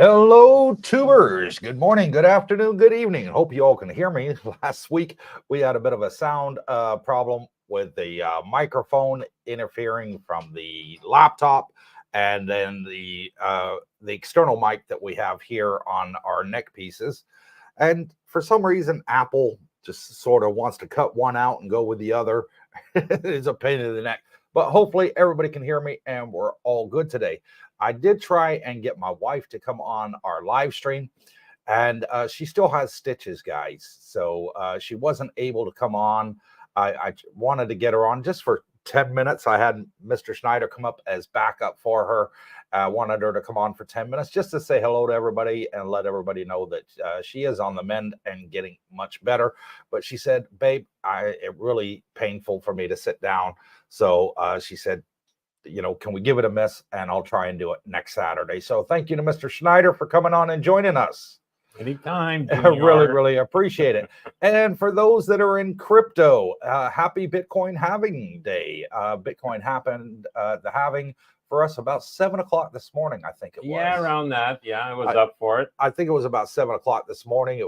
Hello, tubers. Good morning, good afternoon, good evening. Hope you all can hear me. Last week, we had a bit of a sound problem with the microphone interfering from the laptop, and then the external mic that we have here on our neck pieces. And for some reason, Apple just sort of wants to cut one out and go with the other. It's a pain in the neck. But hopefully, everybody can hear me, and we're all good today. I did try and get my wife to come on our live stream, and she still has stitches, guys. So she wasn't able to come on. I wanted to get her on just for 10 minutes. I had Mr. Schneider come up as backup for her. I wanted her to come on for 10 minutes just to say hello to everybody and let everybody know that she is on the mend and getting much better. But she said, babe, it's really painful for me to sit down. So she said, can we give it a miss? And I'll try and do it next Saturday. So thank you to Mr. Schneider for coming on and joining us. Anytime. I really appreciate it. And for those that are in crypto, happy Bitcoin halving day. Bitcoin happened, the halving for us about 7 o'clock this morning, I think it was. Yeah, around that. Yeah, I was up for it. I think it was about 7 o'clock this morning.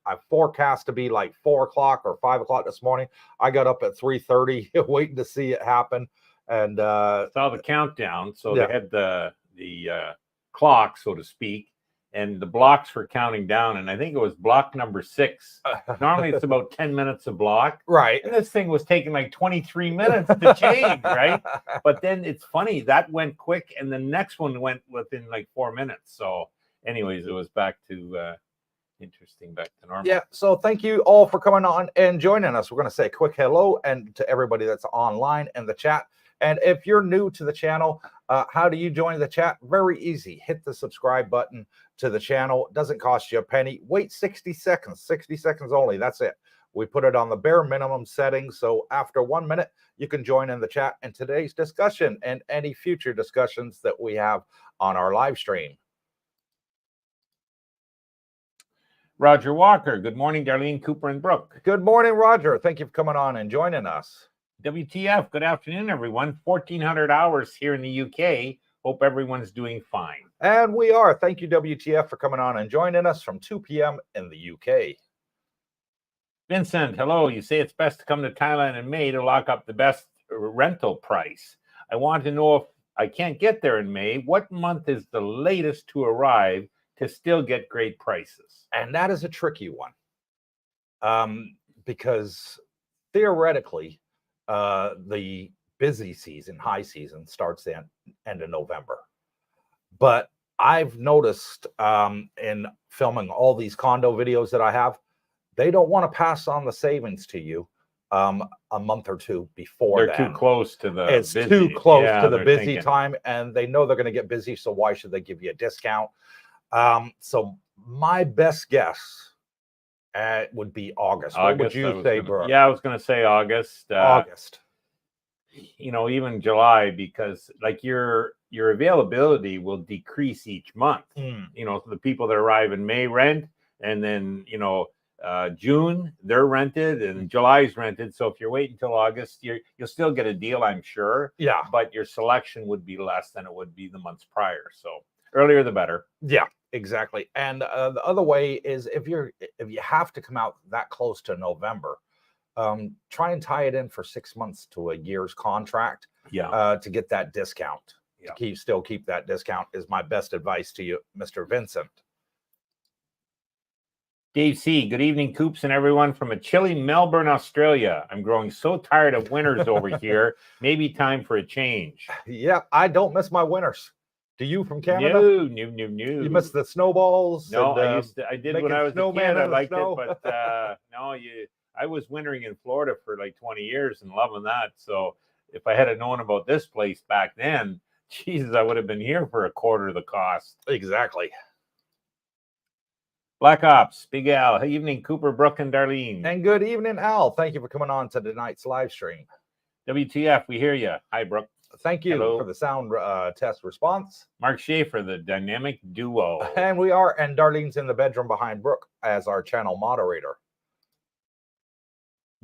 I forecast to be like 4 o'clock or 5 o'clock this morning. I got up at 3:30 waiting to see it happen. And saw the countdown. So yeah. They had the clock, so to speak, and the blocks were counting down. And I think it was block number 6. Normally it's about 10 minutes a block. Right. And this thing was taking like 23 minutes to change, right? But then it's funny, that went quick, and the next one went within like 4 minutes. So anyways, it was back to interesting, back to normal. Yeah, so thank you all for coming on and joining us. We're going to say a quick hello and to everybody that's online in the chat. And if you're new to the channel, how do you join the chat? Very easy. Hit the subscribe button to the channel. It doesn't cost you a penny. Wait 60 seconds, 60 seconds only. That's it. We put it on the bare minimum settings. So after 1 minute, you can join in the chat in today's discussion and any future discussions that we have on our live stream. Roger Walker, good morning, Darlene, Cooper, and Brooke. Good morning, Roger. Thank you for coming on and joining us. WTF, good afternoon, everyone. 1400 hours here in the UK. Hope everyone's doing fine. And we are. Thank you, WTF, for coming on and joining us from 2 p.m. in the UK. Vincent, hello. You say it's best to come to Thailand in May to lock up the best rental price. I want to know if I can't get there in May, what month is the latest to arrive to still get great prices? And that is a tricky one. Because theoretically, the busy season, high season, starts the end of November. But I've noticed in filming all these condo videos that I have, they don't want to pass on the savings to you a month or two before. They're too close to the it's busy. Too close to the busy thinking. time, and they know they're going to get busy, so why should they give you a discount? So my best guess would be August. What would you say, Brooke? Yeah, I was going to say August. August. Even July, because like your availability will decrease each month. So the people that arrive in May rent, and then June they're rented, and July's rented. So if you're waiting until August, you'll still get a deal, I'm sure. Yeah, but your selection would be less than it would be the months prior. So earlier the better. Yeah, exactly. And the other way is if you have to come out that close to November, try and tie it in for 6 months to a year's contract. Yeah. To get that discount. Yeah. To still keep that discount is my best advice to you, Mr. Vincent. Dave C, good evening, Coops and everyone from a chilly Melbourne, Australia. I'm growing so tired of winters over here. Maybe time for a change. Yeah, I don't miss my winters. Do you from Canada? No. You miss the snowballs? No, I did when I was a kid. I liked it, but no, I was wintering in Florida for like 20 years and loving that. So if I had known about this place back then, Jesus, I would have been here for a quarter of the cost. Exactly. Black Ops, Big Al. Hey, evening, Cooper, Brooke, and Darlene. And good evening, Al. Thank you for coming on to tonight's live stream. WTF, we hear you. Hi, Brooke. Thank you for the sound test response. Mark Schaefer, the dynamic duo. And we are, and Darlene's in the bedroom behind Brooke as our channel moderator.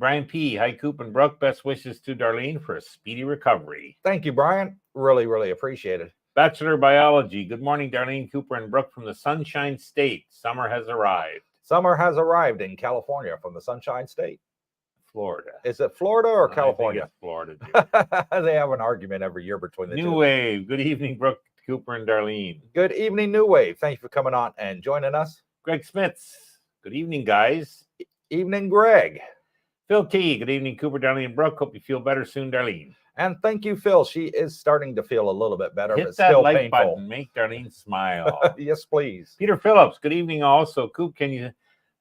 Brian P. Hi, Coop and Brooke. Best wishes to Darlene for a speedy recovery. Thank you, Brian. Really, really appreciate it. Bachelor of Biology. Good morning, Darlene, Cooper, and Brooke from the Sunshine State. Summer has arrived. Summer has arrived in California from the Sunshine State. Florida. Is it Florida or California? I think it's Florida, too. They have an argument every year between the two. New Wave. Good evening, Brooke, Cooper, and Darlene. Good evening, New Wave. Thank you for coming on and joining us. Greg Smits. Good evening, guys. Evening, Greg. Phil T. Good evening, Cooper, Darlene, and Brooke. Hope you feel better soon, Darlene. And thank you, Phil. She is starting to feel a little bit better, Hit but that still like painful. button. Make Darlene smile. Yes, please. Peter Phillips. Good evening, also. Coop, can you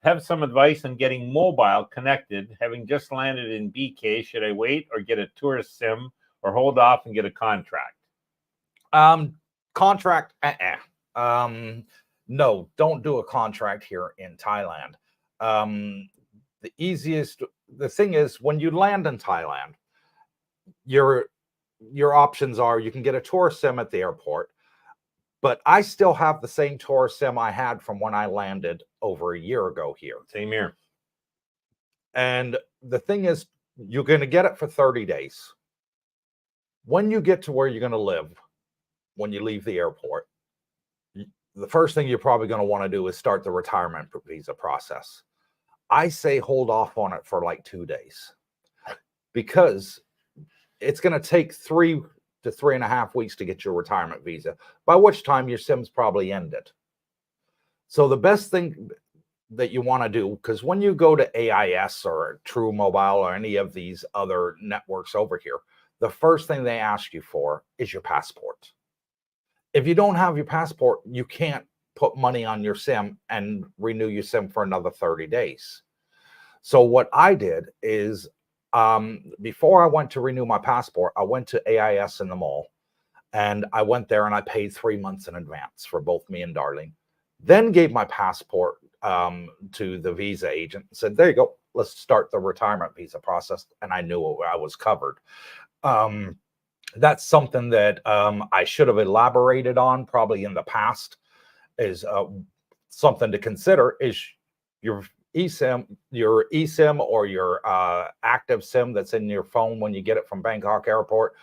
have some advice on getting mobile connected? Having just landed in BK, should I wait or get a tourist sim or hold off and get a contract? Contract. No, don't do a contract here in Thailand. The thing is, when you land in Thailand, your options are you can get a tourist sim at the airport, but I still have the same tourist sim I had from when I landed over a year ago here. Same here. And the thing is, you're going to get it for 30 days. When you get to where you're going to live, when you leave the airport, the first thing you're probably going to want to do is start the retirement visa process. I say hold off on it for like 2 days, because it's going to take 3 to 3.5 weeks to get your retirement visa, by which time your sim's probably ended. So the best thing that you want to do, because when you go to AIS or True Mobile or any of these other networks over here, the first thing they ask you for is your passport. If you don't have your passport, you can't put money on your sim and renew your sim for another 30 days. So what I did is, before I went to renew my passport, I went to AIS in the mall, and I went there and I paid 3 months in advance for both me and Darlene. Then gave my passport to the visa agent and said, there you go, let's start the retirement visa process. And I knew I was covered. That's something that I should have elaborated on probably in the past, is something to consider is your eSIM or your active SIM that's in your phone when you get it from Bangkok Airport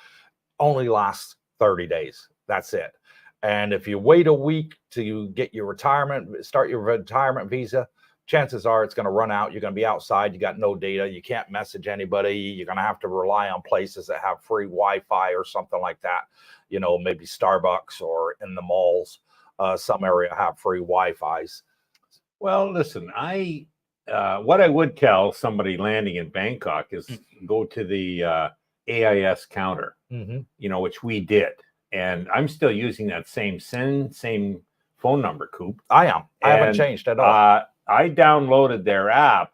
only lasts 30 days. That's it. And if you wait a week to get your start your retirement visa, chances are it's going to run out. You're going to be outside. You got no data. You can't message anybody. You're going to have to rely on places that have free Wi-Fi or something like that. You know, maybe Starbucks or in the malls. Some area have free Wi-Fis. Well, listen, what I would tell somebody landing in Bangkok is go to the AIS counter, you know, which we did. And I'm still using that same SIM, same phone number, Coop. I am. I haven't changed at all. I downloaded their app,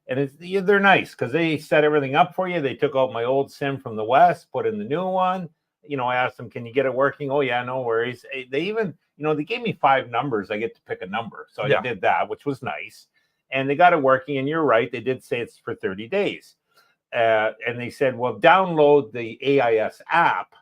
and they're nice because they set everything up for you. They took out my old SIM from the West, put in the new one. You know, I asked them, can you get it working? Oh, yeah, no worries. They even, you know, they gave me 5 numbers. I get to pick a number. So I did that, which was nice. And they got it working. And you're right. They did say it's for 30 days. And they said, well, download the AIS app.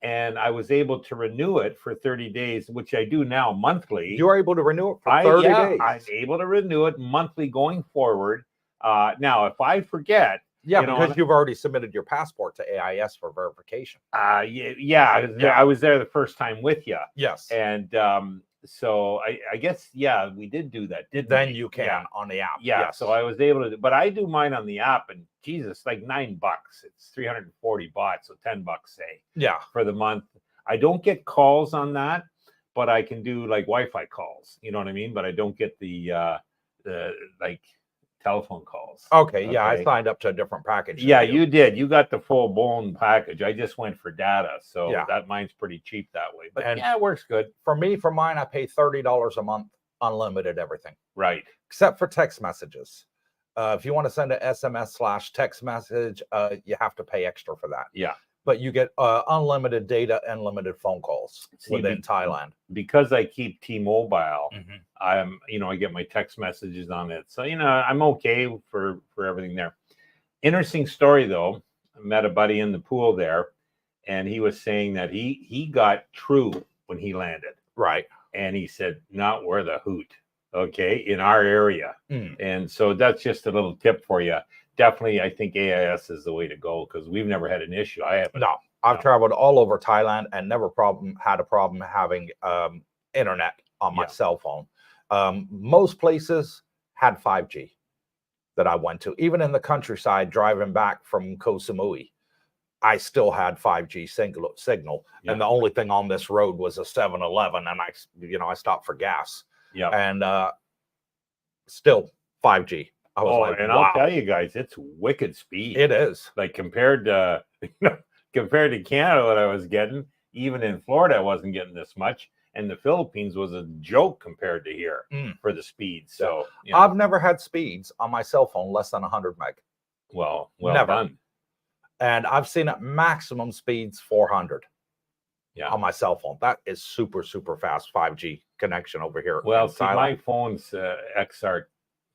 And I was able to renew it for 30 days, which I do now monthly. You're able to renew it for 30 days? I'm able to renew it monthly going forward. Now, if I forget... because you've already submitted your passport to AIS for verification. I was there the first time with you. Yes. And so I guess, we did do that, didn't we? Then you can on the app. Yeah, yes. So I was able to, but I do mine on the app, and Jesus, like $9. It's 340 baht, so $10, say. Yeah. For the month. I don't get calls on that, but I can do like Wi-Fi calls. You know what I mean? But I don't get the like telephone calls. Okay, I signed up to a different package. Yeah, you did. You got the full-blown package. I just went for data, so that mine's pretty cheap that way. But it works good. For mine, I pay $30 a month, unlimited everything. Right. Except for text messages. If you want to send an SMS/text message, you have to pay extra for that. Yeah. But you get unlimited data and unlimited phone calls within Thailand. Because I keep T-Mobile, I get my text messages on it. So, I'm okay for everything there. Interesting story, though. I met a buddy in the pool there, and he was saying that he got True when he landed. Right. And he said, not worth a hoot, okay, in our area. And so that's just a little tip for you. Definitely, I think AIS is the way to go because we've never had an issue. I haven't. No. I've traveled all over Thailand and never had a problem having internet on my cell phone. Most places had 5G that I went to. Even in the countryside, driving back from Koh Samui, I still had 5G signal. And the only thing on this road was a 7-Eleven, and I stopped for gas. Yeah. And still 5G. I was like, and wow. I'll tell you guys, it's wicked speed. It is. Like compared to Canada, what I was getting, even in Florida, I wasn't getting this much. And the Philippines was a joke compared to here for the speed. So I've never had speeds on my cell phone less than 100 meg. Well never done. And I've seen at maximum speeds 400 on my cell phone. That is super, super fast 5G connection over here. Well, see, my phone's XR,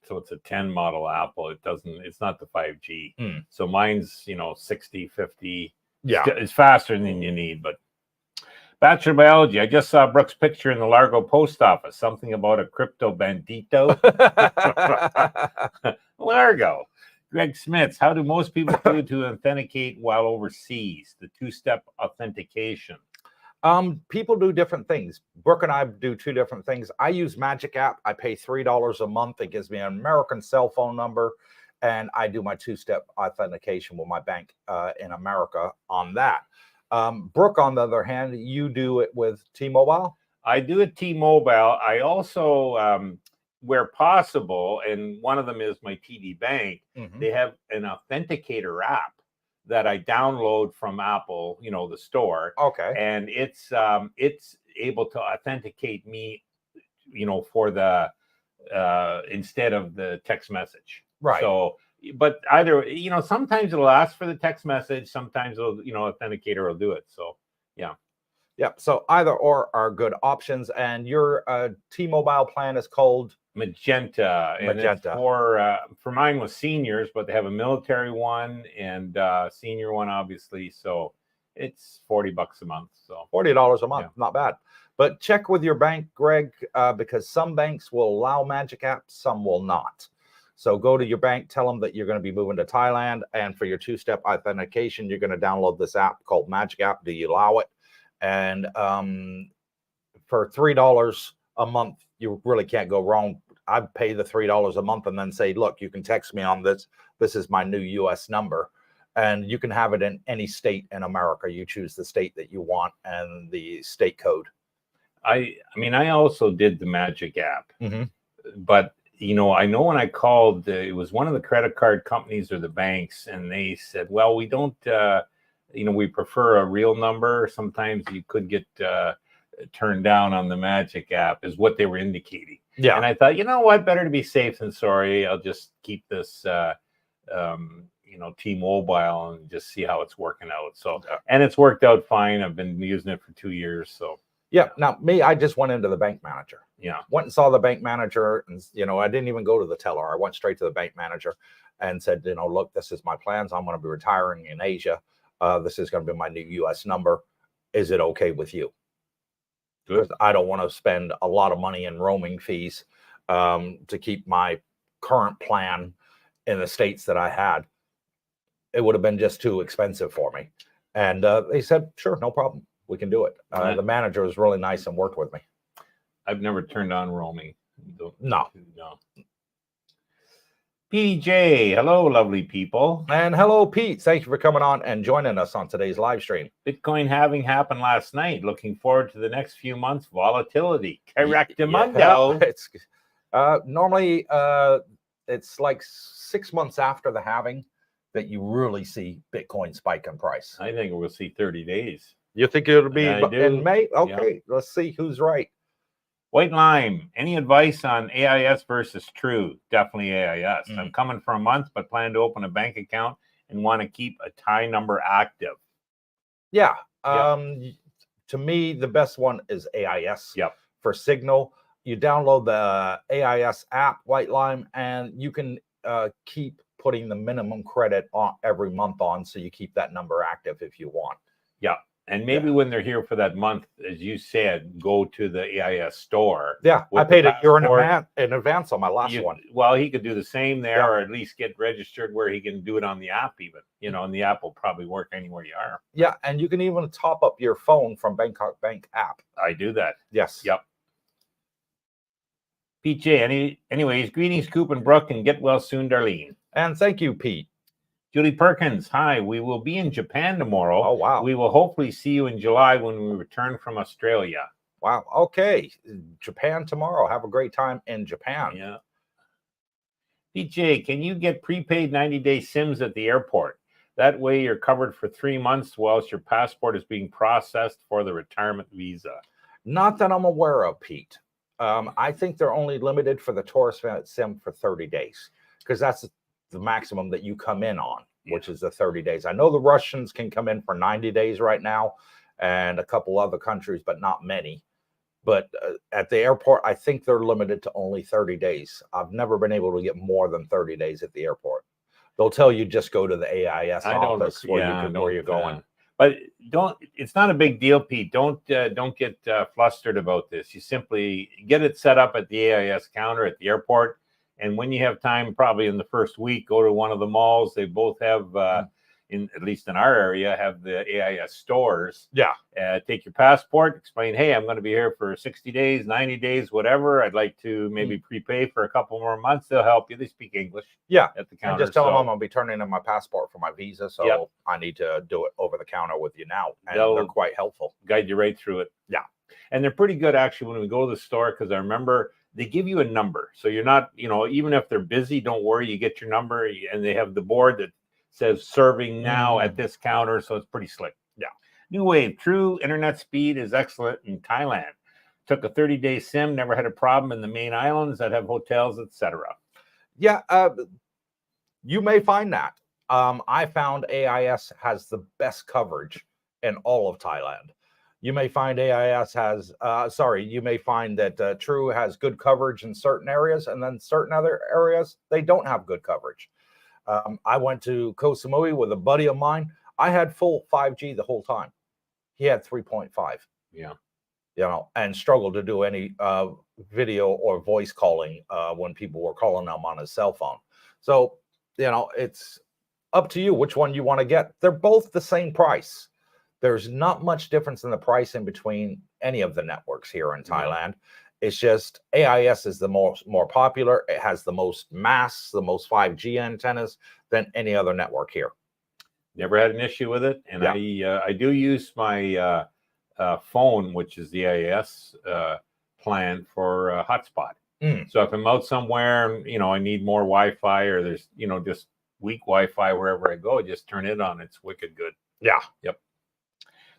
so it's a 10 model Apple. It's not the 5G. So mine's, 60, 50. Yeah. It's faster than you need, but Bachelor of Biology. I just saw Brooke's picture in the Largo post office. Something about a crypto bandito. Largo. Greg Smith, how do most people do to authenticate while overseas? The two-step authentication. People do different things. Brooke and I do two different things. I use Magic app. I pay $3 a month. It gives me an American cell phone number, and I do my two-step authentication with my bank in America on that. Brooke, on the other hand, you do it with T-Mobile? I do it T-Mobile. I also, where possible, and one of them is my TD Bank, they have an authenticator app that I download from Apple, the store. Okay. And it's able to authenticate me, for the instead of the text message. Right. So, but either, sometimes it'll ask for the text message, sometimes it'll, authenticator will do it. So, yeah. Yep. So either or are good options. And your T-Mobile plan is called Magenta. And it's for mine was seniors, but they have a military one and senior one, obviously. So it's $40 a month. So $40 a month, not bad. But check with your bank, Greg, because some banks will allow Magic apps, some will not. So go to your bank, tell them that you're going to be moving to Thailand, and for your two-step authentication, you're going to download this app called Magic app. Do you allow it? And for $3 a month, you really can't go wrong. I'd pay the $3 a month and then say, look, you can text me on this. This is my new US number. And you can have it in any state in America. You choose the state that you want and the state code. I mean, I also did the Magic app, but I know when I called, it was one of the credit card companies or the banks, and they said, well, we don't, we prefer a real number. Sometimes you could get turned down on the Magic app, is what they were indicating. Yeah. And I thought, what, better to be safe than sorry. I'll just keep this, T-Mobile and just see how it's working out. So, and it's worked out fine. I've been using it for 2 years. So, yeah. Now, I just went into the bank manager. Yeah. Went and saw the bank manager, and I didn't even go to the teller. I went straight to the bank manager and said, look, this is my plans. I'm going to be retiring in Asia. This is going to be my new US number. Is it okay with you? Because I don't want to spend a lot of money in roaming fees to keep my current plan in the states that I had. It would have been just too expensive for me. And they said, sure, no problem. We can do it. The manager was really nice and worked with me. I've never turned on roaming. No. PJ, hello, lovely people. And hello, Pete. Thank you for coming on and joining us on today's live stream. Bitcoin halving happened last night. Looking forward to the next few months. Volatility. Correctamundo. Yeah, it's normally it's like 6 months after the halving that you really see Bitcoin spike in price. I think we'll see 30 days. You think it'll be in May? Okay, let's see who's right. White Lime, any advice on AIS versus True? Definitely AIS. I'm coming for a month, but plan to open a bank account and want to keep a Thai number active. Yeah. To me, the best one is AIS. Yep. For Signal, you download the AIS app, White Lime, and you can keep putting the minimum credit on every month on, so you keep that number active if you want. Yeah. And maybe when they're here for that month, as you said, go to the AIS store. Yeah, I paid a year in advance on my last one. Well, he could do the same there, or at least get registered where he can do it on the app even. And the app will probably work anywhere you are. Yeah, and you can even top up your phone from Bangkok Bank app. I do that. Yes. Yep. Pete J. Anyways, greetings, Coop and Brooke, and get well soon, Darlene. And thank you, Pete. Julie Perkins, hi. We will be in Japan tomorrow. Oh, wow. We will hopefully see you in July when we return from Australia. Wow. Okay. Japan tomorrow. Have a great time in Japan. Yeah. PJ, can you get prepaid 90-day SIMs at the airport? That way you're covered for 3 months whilst your passport is being processed for the retirement visa. Not that I'm aware of, Pete. I think they're only limited for the tourist SIM for 30 days because that's the maximum that you come in on, which is the 30 days. I know the Russians can come in for 90 days right now and a couple other countries, but not many. But at the airport, I think they're limited to only 30 days. I've never been able to get more than 30 days at the airport. They'll tell you just go to the AIS office where you're going. But it's not a big deal, Pete. Don't get flustered about this. You simply get it set up at the AIS counter at the airport. And when you have time, probably in the first week, go to one of the malls. They both have, at least in our area, have the AIS stores. Yeah. Take your passport, explain, hey, I'm going to be here for 60 days, 90 days, whatever. I'd like to maybe prepay for a couple more months. They'll help you. They speak English. Yeah. At the counter. And just tell them I'm going to be turning in my passport for my visa. So I need to do it over the counter with you now. And they're quite helpful. Guide you right through it. Yeah. And they're pretty good, actually, when we go to the store, because I remember they give you a number. So you're not, even if they're busy, don't worry. You get your number, and they have the board that says serving now at this counter. So it's pretty slick. Yeah. New Wave, true internet speed is excellent in Thailand. Took a 30-day SIM, never had a problem in the main islands that have hotels, etc. Yeah, you may find that. I found AIS has the best coverage in all of Thailand. You may find you may find that True has good coverage in certain areas, and then certain other areas, they don't have good coverage. I went to Koh Samui with a buddy of mine. I had full 5G the whole time. He had 3.5. Yeah. And struggled to do any video or voice calling when people were calling him on his cell phone. So, it's up to you which one you want to get. They're both the same price. There's not much difference in the price in between any of the networks here in Thailand. It's just AIS is the more popular. It has the most masts, the most 5G antennas than any other network here. Never had an issue with it. And I do use my phone, which is the AIS plan for hotspot. So if I'm out somewhere, I need more Wi-Fi, or there's, just weak Wi-Fi wherever I go, just turn it on. It's wicked good. Yeah. Yep.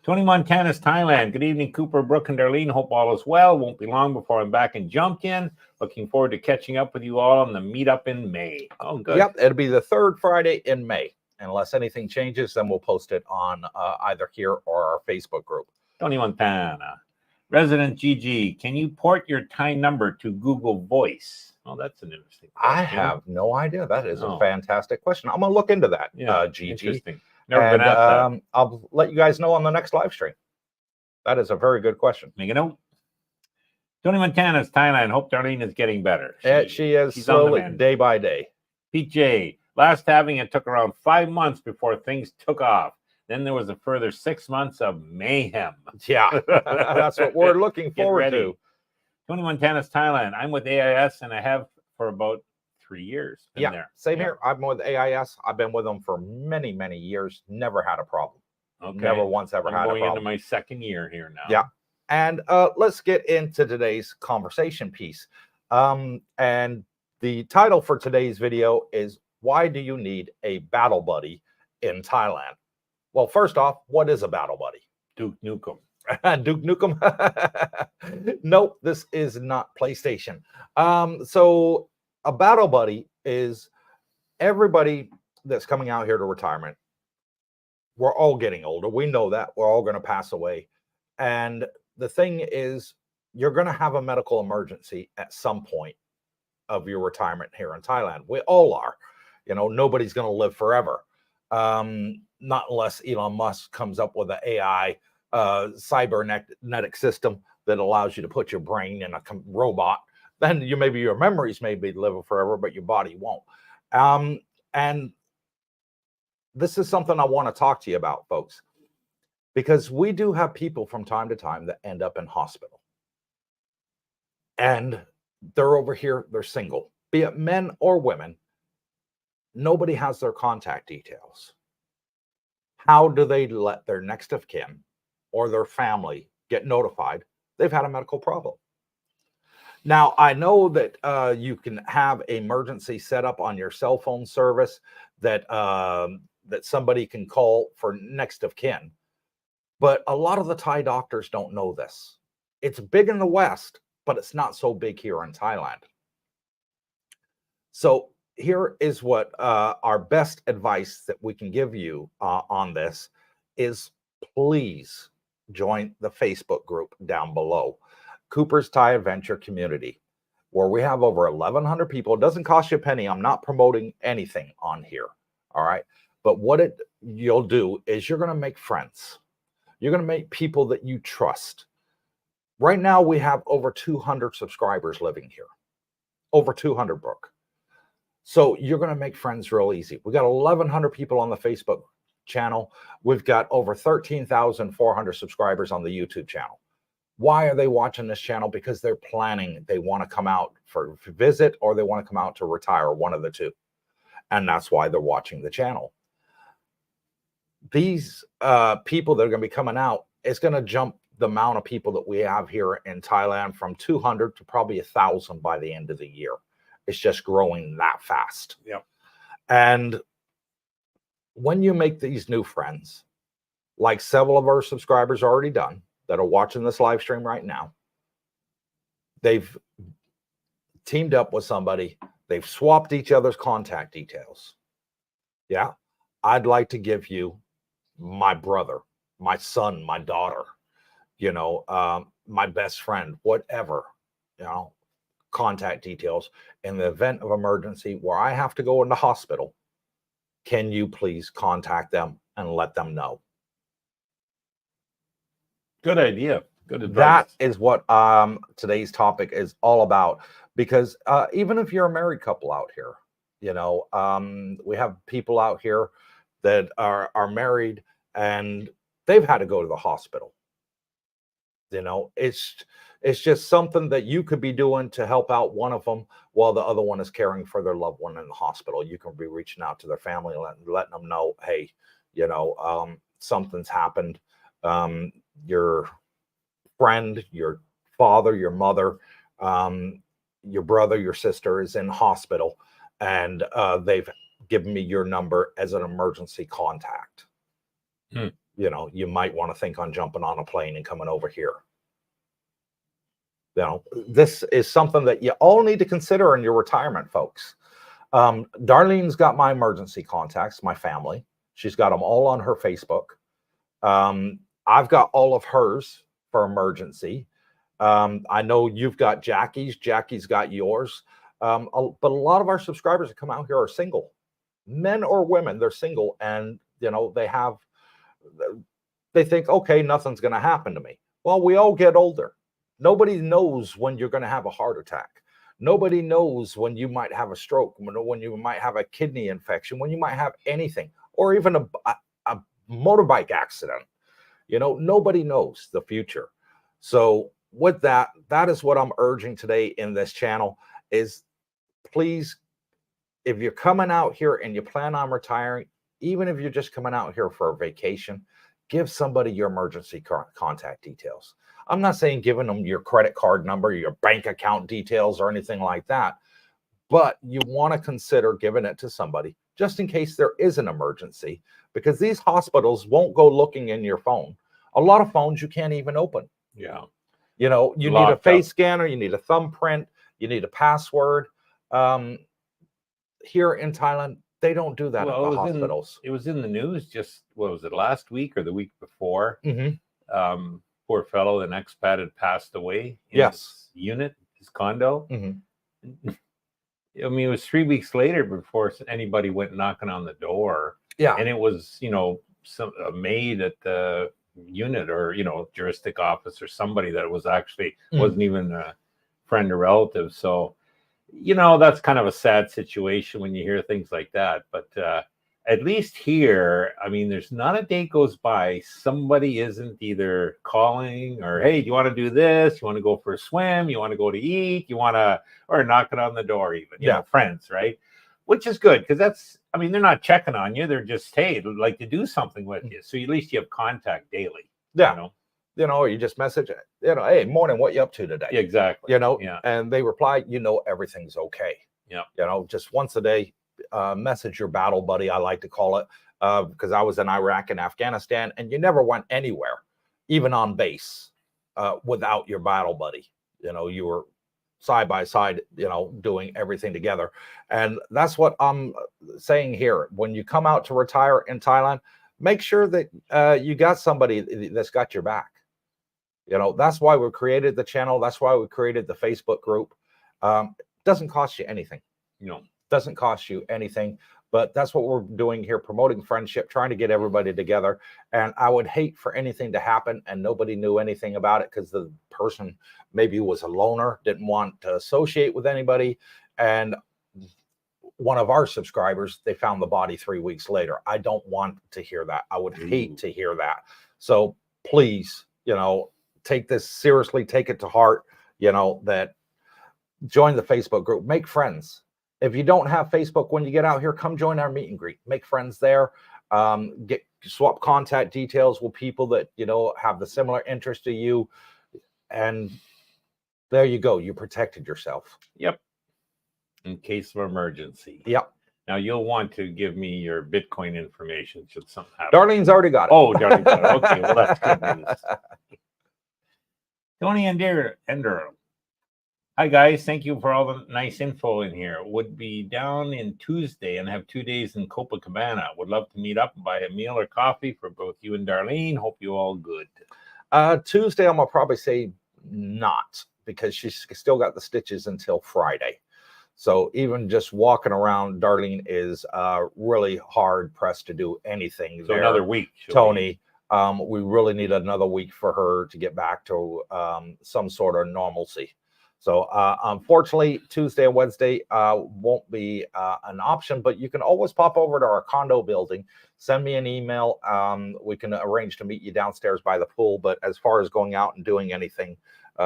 Tony Montana's Thailand. Good evening, Cooper, Brooke, and Darlene. Hope all is well. Won't be long before I'm back in Jumpkin. Looking forward to catching up with you all on the meetup in May. Oh, good. Yep, it'll be the third Friday in May. Unless anything changes, then we'll post it on either here or our Facebook group. Tony Montana. Resident GG, can you port your Thai number to Google Voice? Oh, that's an interesting question. I have no idea. That is a fantastic question. I'm going to look into that, GG. Interesting. Never been asked that. I'll let you guys know on the next live stream. That is a very good question. Make a note. Tony Montana's Thailand. Hope Darlene is getting better. She is slowly, day by day. PJ, last having it took around 5 months before things took off. Then there was a further 6 months of mayhem. Yeah, that's what we're looking forward to. Tony Montana's Thailand. I'm with AIS, and I have for about 3 years. Same here. I'm with AIS. I've been with them for many, many years. Never had a problem. Okay. Never once ever had a problem. I'm going into my second year here now. Yeah. And let's get into today's conversation piece. And the title for today's video is, why do you need a battle buddy in Thailand? Well, first off, what is a battle buddy? Duke Nukem. Duke Nukem? Nope, this is not PlayStation. So a battle buddy is everybody that's coming out here to retirement. We're all getting older. We know that. We're all going to pass away. And the thing is, you're going to have a medical emergency at some point of your retirement here in Thailand. We all are. Nobody's going to live forever. Not unless Elon Musk comes up with an AI cybernetic system that allows you to put your brain in a robot, then maybe your memories may be living forever, but your body won't. And this is something I want to talk to you about, folks, because we do have people from time to time that end up in hospital. And they're over here, they're single, be it men or women. Nobody has their contact details. How do they let their next of kin or their family get notified they've had a medical problem? Now, I know that you can have emergency set up on your cell phone service that that somebody can call for next of kin. But a lot of the Thai doctors don't know this. It's big in the West, but it's not so big here in Thailand. So here is what our best advice that we can give you on this is: please join the Facebook group down below, Cooper's Thai Adventure Community, where we have over 1,100 people. It doesn't cost you a penny. I'm not promoting anything on here. All right. But what you'll do is you're going to make friends. You're going to make people that you trust. Right now, we have over 200 subscribers living here. Over 200, Brooke. So you're going to make friends real easy. We got 1,100 people on the Facebook channel. We've got over 13,400 subscribers on the YouTube channel. Why are they watching this channel? Because they're planning. They want to come out for visit, or they want to come out to retire, one of the two. And that's why they're watching the channel. These people that are going to be coming out, it's going to jump the amount of people that we have here in Thailand from 200 to probably 1,000 by the end of the year. It's just growing that fast. Yeah. And when you make these new friends, like several of our subscribers already done that are watching this live stream right now, they've teamed up with somebody. They've swapped each other's contact details. Yeah. I'd like to give you my brother, my son, my daughter, my best friend, whatever, contact details in the event of emergency where I have to go into hospital. Can you please contact them and let them know? Good idea. Good advice. That is what today's topic is all about. Because even if you're a married couple out here, we have people out here that are married and they've had to go to the hospital. It's just something that you could be doing to help out one of them while the other one is caring for their loved one in the hospital. You can be reaching out to their family and letting them know, hey, something's happened. Your friend, your father, your mother, your brother, your sister is in hospital, and they've given me your number as an emergency contact. You might want to think on jumping on a plane and coming over here. This is something that you all need to consider in your retirement, folks. Darlene's got my emergency contacts, my family. She's got them all on her Facebook. I've got all of hers for emergency. I know you've got Jackie's. Jackie's got yours. But a lot of our subscribers that come out here are single, men or women. They're single, and they think, okay, nothing's going to happen to me. Well, we all get older. Nobody knows when you're going to have a heart attack. Nobody knows when you might have a stroke, when you might have a kidney infection, when you might have anything, or even a motorbike accident. Nobody knows the future. So with that is what I'm urging today in this channel is, please, if you're coming out here and you plan on retiring, even if you're just coming out here for a vacation, give somebody your emergency contact details. I'm not saying giving them your credit card number, your bank account details, or anything like that, but you want to consider giving it to somebody just in case there is an emergency, because these hospitals won't go looking in your phone. A lot of phones you can't even open. Yeah. You need a face scanner, you need a thumbprint, you need a password. Here in Thailand, they don't do that at the hospitals. It was in the news just, what was it, last week or the week before? Poor fellow, an expat, had passed away in his unit, his condo. I mean, it was 3 weeks later before anybody went knocking on the door. Yeah. And it was, a maid at the unit or, juristic office or somebody that was actually wasn't even a friend or relative. So, that's kind of a sad situation when you hear things like that. But at least here, I mean, there's not a day goes by somebody isn't either calling or, hey, do you want to do this? You want to go for a swim? You want to go to eat? You want to, or knocking on the door even, you know, friends, right? Which is good because they're not checking on you. They're just, hey, they'd like to do something with you. So at least you have contact daily. Yeah. Or you just message it, hey, morning, what you up to today? Yeah, exactly. And they reply, everything's okay. Yeah. Just once a day, message your battle buddy, I like to call it, because I was in Iraq and Afghanistan, and you never went anywhere, even on base, without your battle buddy. You were side by side, doing everything together. And that's what I'm saying here. When you come out to retire in Thailand, make sure that you got somebody that's got your back. That's why we created the channel. That's why we created the Facebook group. Doesn't cost you anything. Doesn't cost you anything. But that's what we're doing here, promoting friendship, trying to get everybody together. And I would hate for anything to happen and nobody knew anything about it because the person maybe was a loner, didn't want to associate with anybody. And one of our subscribers, they found the body 3 weeks later. I don't want to hear that. I would hate to hear that. So please, take this seriously, take it to heart, that join the Facebook group, make friends. If you don't have Facebook, when you get out here, come join our meet and greet, make friends there, swap contact details with people that, have the similar interest to you. And there you go. You protected yourself. Yep. In case of emergency. Yep. Now you'll want to give me your Bitcoin information should something happen. Darlene's already got it. Oh, Darlene's got it. Okay, well that's good news. Tony Ender. Hi guys, thank you for all the nice info in here. Would be down in Tuesday and have 2 days in Copacabana. Would love to meet up and buy a meal or coffee for both you and Darlene. Hope you all good. Tuesday, I'm gonna probably say not because she's still got the stitches until Friday. So even just walking around, Darlene is really hard pressed to do anything. So another week, Tony. We really need another week for her to get back to some sort of normalcy. So unfortunately, Tuesday and Wednesday won't be an option, but you can always pop over to our condo building, send me an email. We can arrange to meet you downstairs by the pool. But as far as going out and doing anything,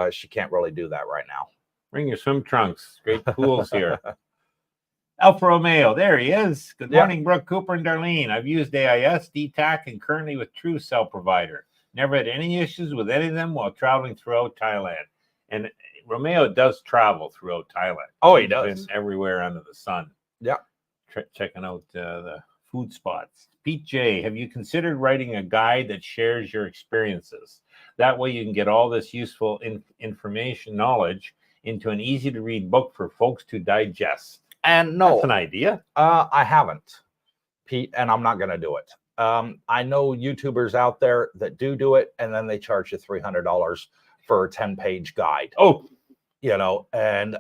she can't really do that right now. Bring your swim trunks. Great pools here. Alfa Romeo, there he is. Good morning, Brooke, Cooper, and Darlene. I've used AIS, DTAC, and currently with True Cell Provider. Never had any issues with any of them while traveling throughout Thailand. And Romeo does travel throughout Thailand. Oh, he does. Been everywhere under the sun. Yeah. Checking out the food spots. Pete J, have you considered writing a guide that shares your experiences? That way you can get all this useful information, knowledge into an easy-to-read book for folks to digest. And no, that's an idea. I haven't, Pete, and I'm not going to do it. I know YouTubers out there that do it, and then they charge you $300 for a 10-page guide. Oh, and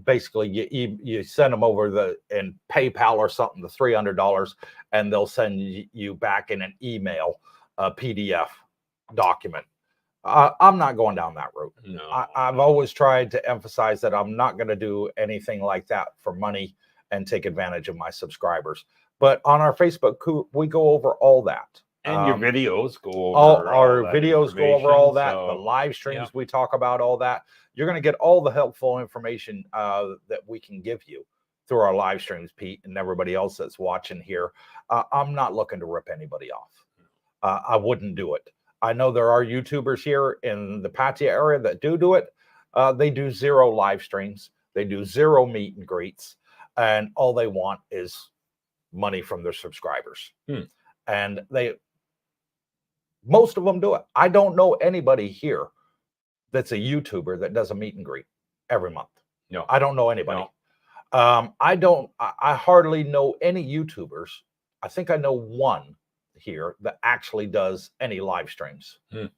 basically you send them over in PayPal or something, the $300, and they'll send you back in an email a PDF document. I'm not going down that route. No, I've always tried to emphasize that I'm not going to do anything like that for money and take advantage of my subscribers. But on our Facebook, we go over all that. And your videos go over all our videos go over all that. So, the live streams, we talk about all that. You're going to get all the helpful information that we can give you through our live streams, Pete, and everybody else that's watching here. I'm not looking to rip anybody off. I wouldn't do it. I know there are YouTubers here in the Pattaya area that do it. They do 0 live streams. They do 0 meet and greets. And all they want is money from their subscribers. And most of them do it. I don't know anybody here that's a YouTuber that does a meet and greet every month. No, I don't know anybody. No. I hardly know any YouTubers. I think I know one here that actually does any live streams. The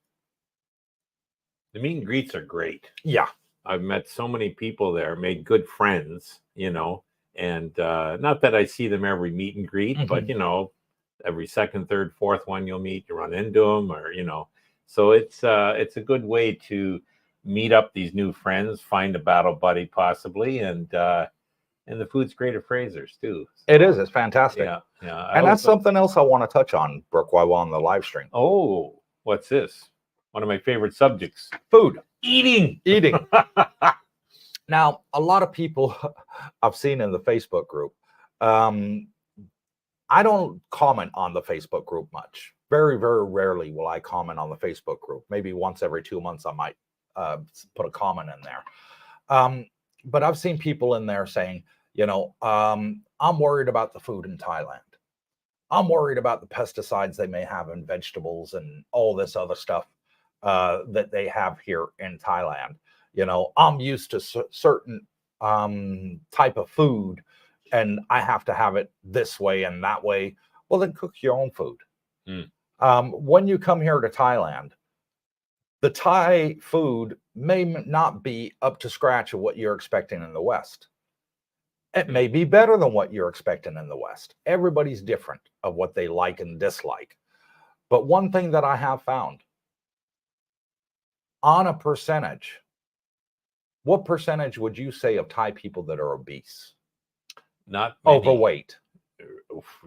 meet and greets are great. Yeah. I've met so many people there, made good friends, and not that I see them every meet and greet, but every second, third, fourth one you'll meet, you run into them, or So it's a good way to meet up these new friends, find a battle buddy possibly, and the food's great at Fraser's too. So, It is. It's fantastic. yeah. And that's something else I want to touch on, Brooke, while we're on the live stream. Oh, what's this? One of my favorite subjects. Food. Eating. Now, a lot of people I've seen in the Facebook group, I don't comment on the Facebook group much. Very, very rarely will I comment on the Facebook group. Maybe once every 2 months I might put a comment in there. But I've seen people in there saying, I'm worried about the food in Thailand. I'm worried about the pesticides they may have in vegetables and all this other stuff that they have here in Thailand. I'm used to certain type of food, and I have to have it this way and that way. Well, then cook your own food. When you come here to Thailand, the Thai food may not be up to scratch of what you're expecting in the West. It may be better than what you're expecting in the West. Everybody's different of what they like and dislike. But one thing that I have found, on a percentage, what percentage would you say of Thai people that are obese? Not many. Overweight.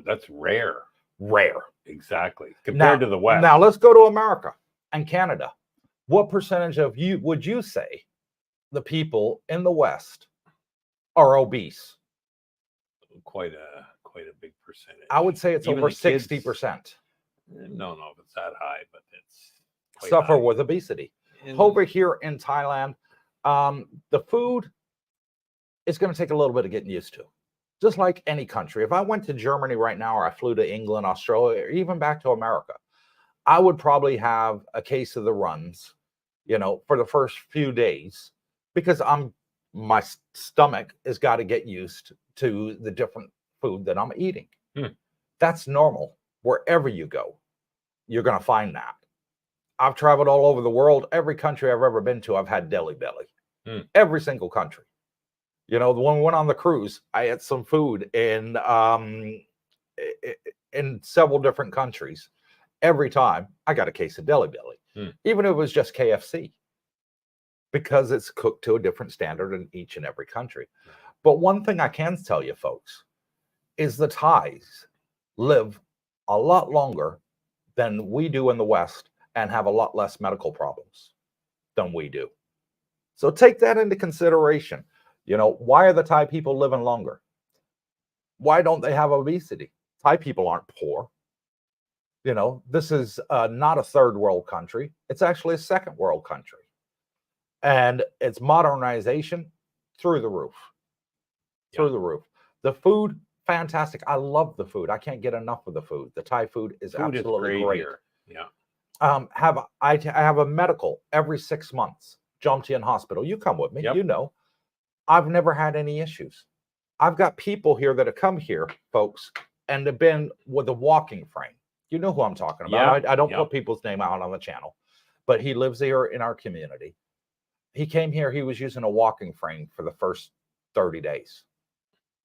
That's rare. Rare. Exactly. Compared to the West. Now let's go to America and Canada. What percentage of you would you say the people in the West are obese? Quite a big percentage. I would say it's even over 60%. No, if it's that high, but it's suffer with obesity. Over here in Thailand, the food is going to take a little bit of getting used to. Just like any country. If I went to Germany right now, or I flew to England, Australia, or even back to America, I would probably have a case of the runs, for the first few days, because my stomach has got to get used to the different food that I'm eating. That's normal. Wherever you go, you're going to find that. I've traveled all over the world. Every country I've ever been to, I've had deli belly. Every single country. When we went on the cruise, I had some food in several different countries. Every time I got a case of deli belly, even if it was just KFC, because it's cooked to a different standard in each and every country. But one thing I can tell you, folks, is the Thais live a lot longer than we do in the West and have a lot less medical problems than we do. So take that into consideration. Why are the Thai people living longer? Why don't they have obesity? Thai people aren't poor. This is not a third world country. It's actually a second world country. And it's modernization through the roof. Through the roof. The food, fantastic. I love the food. I can't get enough of the food. The Thai food is absolutely great. Here. Yeah. I have a medical every 6 months. Jomtien Hospital. You come with me. Yep. I've never had any issues. I've got people here that have come here, folks, and have been with a walking frame. You know who I'm talking about. Yeah. I don't put people's name out on the channel, but he lives here in our community. He came here, he was using a walking frame for the first 30 days.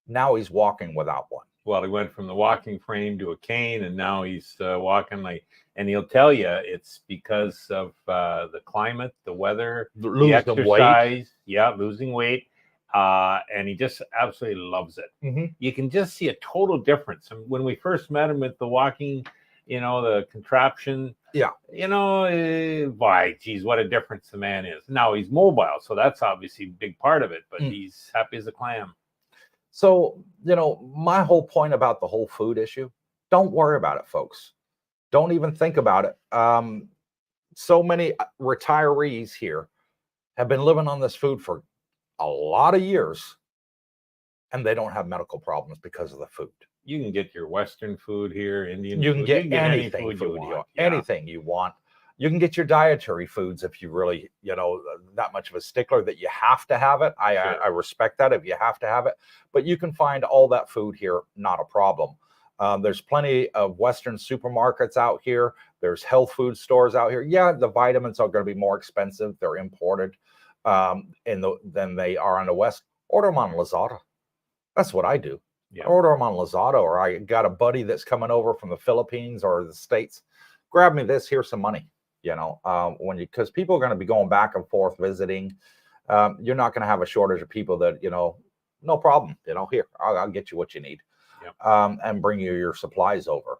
Now he's walking without one. Well, he went from the walking frame to a cane, and now he's walking and he'll tell you it's because of the climate, the weather, the exercise. Yeah, losing weight. And he just absolutely loves it. You can just see a total difference. And when we first met him at the walking, the contraption, why, geez, what a difference the man is. Now he's mobile, so that's obviously a big part of it, but he's happy as a clam. So, my whole point about the whole food issue, don't worry about it, folks. Don't even think about it. So many retirees here have been living on this food for a lot of years, and they don't have medical problems because of the food. You can get your Western food here, Indian you food. Can get anything food you want. Anything you want. You can get your dietary foods if you really, that much of a stickler that you have to have it. I respect that if you have to have it. But you can find all that food here, not a problem. There's plenty of Western supermarkets out here. There's health food stores out here. Yeah, the vitamins are going to be more expensive. They're imported than they are in the West. Order them on Lazada. That's what I do. Yeah. Order them on Lazada, or I got a buddy that's coming over from the Philippines or the States. Grab me this. Here's some money. You know, because people are going to be going back and forth visiting. You're not going to have a shortage of people that, you know, no problem. You know, here, I'll get you what you need, and bring you your supplies over.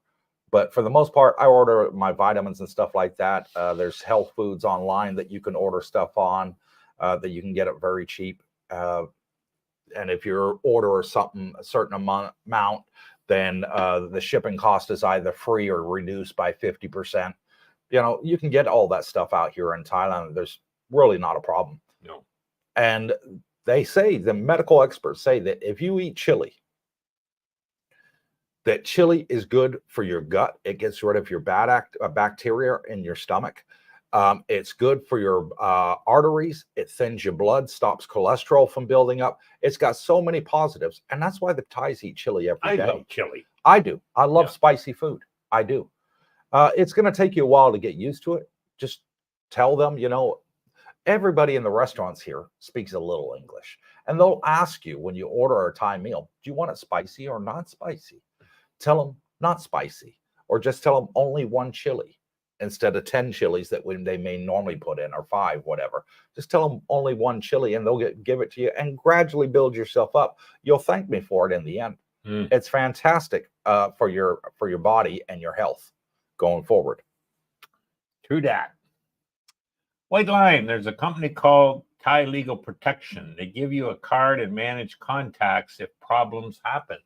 But for the most part, I order my vitamins and stuff like that. There's health foods online that you can order stuff on, that you can get it very cheap. And if you order something a certain amount, then the shipping cost is either free or reduced by 50%. You know, you can get all that stuff out here in Thailand. There's really not a problem. No. And they say, the medical experts say, that if you eat chili, that chili is good for your gut. It gets rid of your bad bacteria in your stomach. It's good for your arteries. It thins your blood, stops cholesterol from building up. It's got so many positives. And that's why the Thais eat chili every day. I love chili. I do. I love spicy food. I do. It's going to take you a while to get used to it. Just tell them, you know, everybody in the restaurants here speaks a little English. And they'll ask you when you order a Thai meal, do you want it spicy or not spicy? Tell them not spicy. Or just tell them only one chili instead of 10 chilies that they may normally put in, or 5, whatever. Just tell them only one chili and they'll give it to you, and gradually build yourself up. You'll thank me for it in the end. It's fantastic for your body and your health going forward. True that. White Line, there's a company called Thai Legal Protection. They give you a card and manage contacts if problems happen.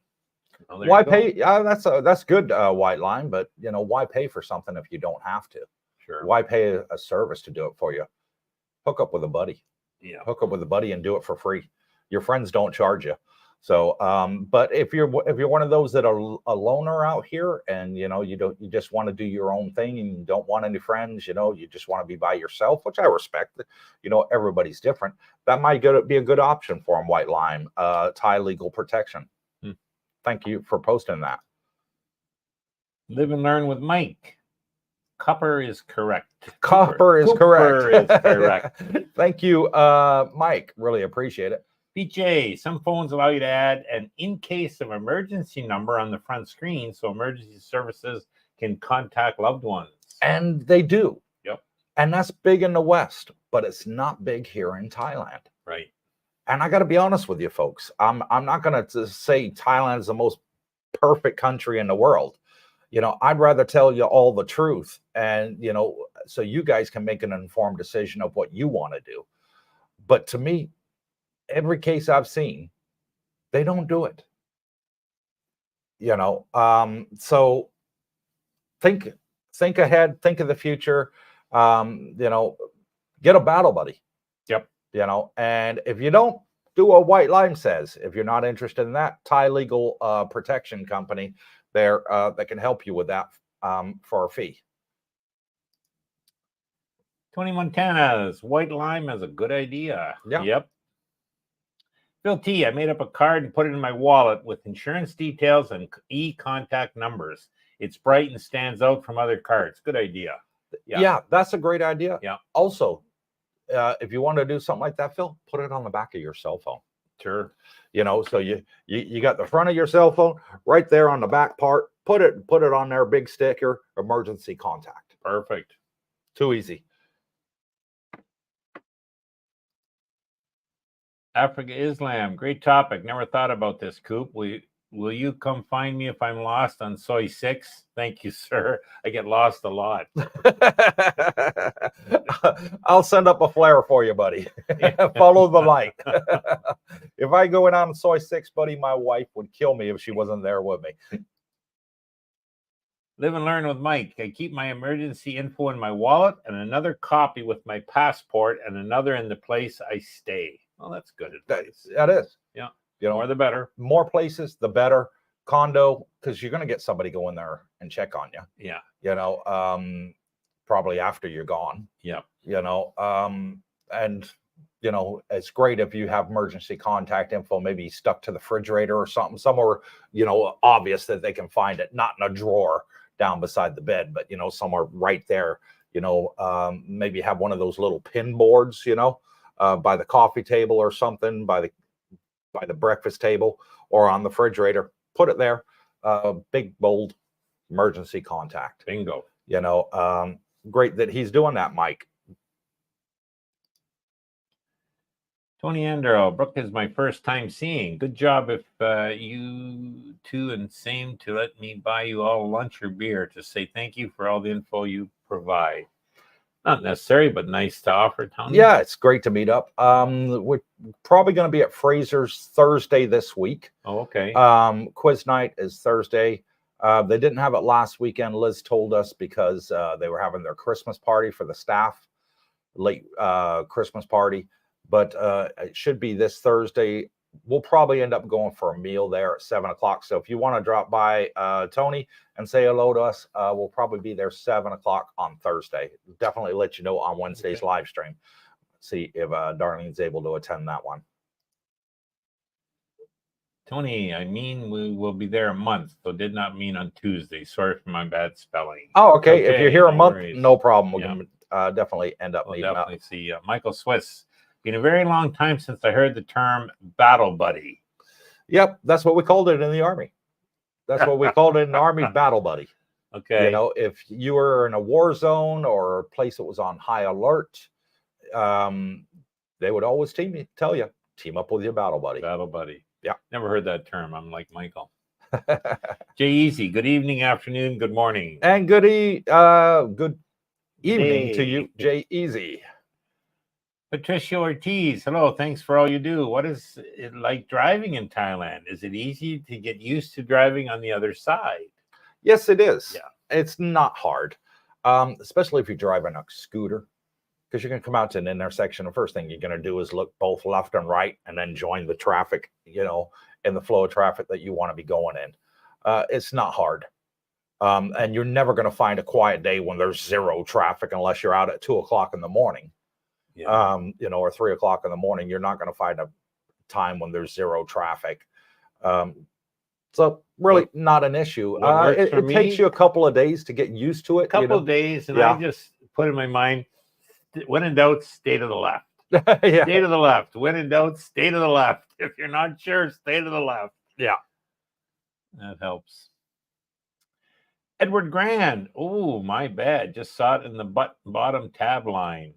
Well, why pay? That's good, White Line, but you know, why pay for something if you don't have to? Sure. Why pay a service to do it for you? Hook up with a buddy. Yeah. Hook up with a buddy and do it for free. Your friends don't charge you. So, but if you're one of those that are a loner out here, and you know, you just want to do your own thing and you don't want any friends, you know, you just want to be by yourself, which I respect. You know, everybody's different. That might be a good option for them. White Line, Thai Legal Protection. Thank you for posting that. Live and learn with Mike. Copper is correct. Copper is correct. Is correct. Thank you, Mike. Really appreciate it. BJ, some phones allow you to add an in case of emergency number on the front screen so emergency services can contact loved ones. And they do. Yep. And that's big in the West, but it's not big here in Thailand. Right. And I got to be honest with you, folks. I'm not going to say Thailand is the most perfect country in the world. You know, I'd rather tell you all the truth, and you know, so you guys can make an informed decision of what you want to do. But to me, every case I've seen, they don't do it. You know, so think ahead, think of the future. You know, get a battle buddy. Yep. You know, and if you don't, do what White Line says. If you're not interested in that, Thai Legal Protection Company there that can help you with that for a fee. Tony Montana's White Lime is a good idea. Yeah. Yep. Phil T, I made up a card and put it in my wallet with insurance details and e-contact numbers. It's bright and stands out from other cards. Good idea. Yeah, that's a great idea. Yeah. Also, if you want to do something like that, Phil, put it on the back of your cell phone. Sure. You know, so you got the front of your cell phone right there on the back part. Put it on there, big sticker, emergency contact. Perfect. Too easy. Africa Islam, great topic. Never thought about this, Coop. Will you come find me if I'm lost on Soy 6? Thank you, sir. I get lost a lot. I'll send up a flare for you, buddy. Follow the light. If I go in on Soy 6, buddy, my wife would kill me if she wasn't there with me. Live and learn with Mike. I keep my emergency info in my wallet and another copy with my passport and another in the place I stay. Well, that's good advice. That is. Yeah. You know, more the better. More places, the better. Condo, because you're going to get somebody go in there and check on you. Yeah. You know, probably after you're gone. Yeah. You know, and, you know, it's great if you have emergency contact info, maybe stuck to the refrigerator or something, somewhere, you know, obvious that they can find it, not in a drawer down beside the bed, but, you know, somewhere right there, you know, maybe have one of those little pin boards, you know, by the coffee table or something, by the breakfast table or on the refrigerator. Put it there. Big, bold emergency contact. Bingo. You know, great that he's doing that, Mike. Tony Andro, Brooke is my first time seeing. Good job if you two and same to let me buy you all lunch or beer to say thank you for all the info you provide. Not necessary, but nice to offer, Tony. Yeah, it's great to meet up. We're probably going to be at Fraser's Thursday this week. Oh, okay. Quiz night is Thursday. They didn't have it last weekend. Liz told us because they were having their Christmas party for the staff, late Christmas party. But it should be this Thursday. We'll probably end up going for a meal there at 7 o'clock. So if you want to drop by, Tony, and say hello to us, we'll probably be there 7 o'clock on Thursday. Definitely let you know on Wednesday's live stream. See if Darlene's able to attend that one. Tony, I mean, we will be there a month, so did not mean on Tuesday. Sorry for my bad spelling. Oh, okay. If you're here a month, worries. no problem. We can definitely end up meeting up. Definitely see Michael Swiss. Been a very long time since I heard the term battle buddy. Yep, that's what we called it in the Army. That's what we called it in the Army, battle buddy. Okay. You know, if you were in a war zone or a place that was on high alert, they would always tell you, team up with your battle buddy. Battle buddy. Yeah. Never heard that term. I'm like Michael. Jay Easy, good evening, afternoon, good morning. And good evening to you, Jay Easy. Patricia Ortiz, hello. Thanks for all you do. What is it like driving in Thailand? Is it easy to get used to driving on the other side? Yes, it is. Yeah. It's not hard, especially if you're driving a scooter, because you can come out to an intersection. The first thing you're going to do is look both left and right and then join the traffic, you know, in the flow of traffic that you want to be going in. It's not hard. And you're never going to find a quiet day when there's zero traffic unless you're out at 2 o'clock in the morning. Yeah. You know, or 3 o'clock in the morning. You're not going to find a time when there's zero traffic. So really not an issue. It takes you a couple of days to get used to it. A couple of days, and I just put in my mind, when in doubt, stay to the left. Yeah. Stay to the left. When in doubt, stay to the left. If you're not sure, stay to the left. Yeah. That helps. Edward Grand. Oh, my bad. Just saw it in the bottom tab line.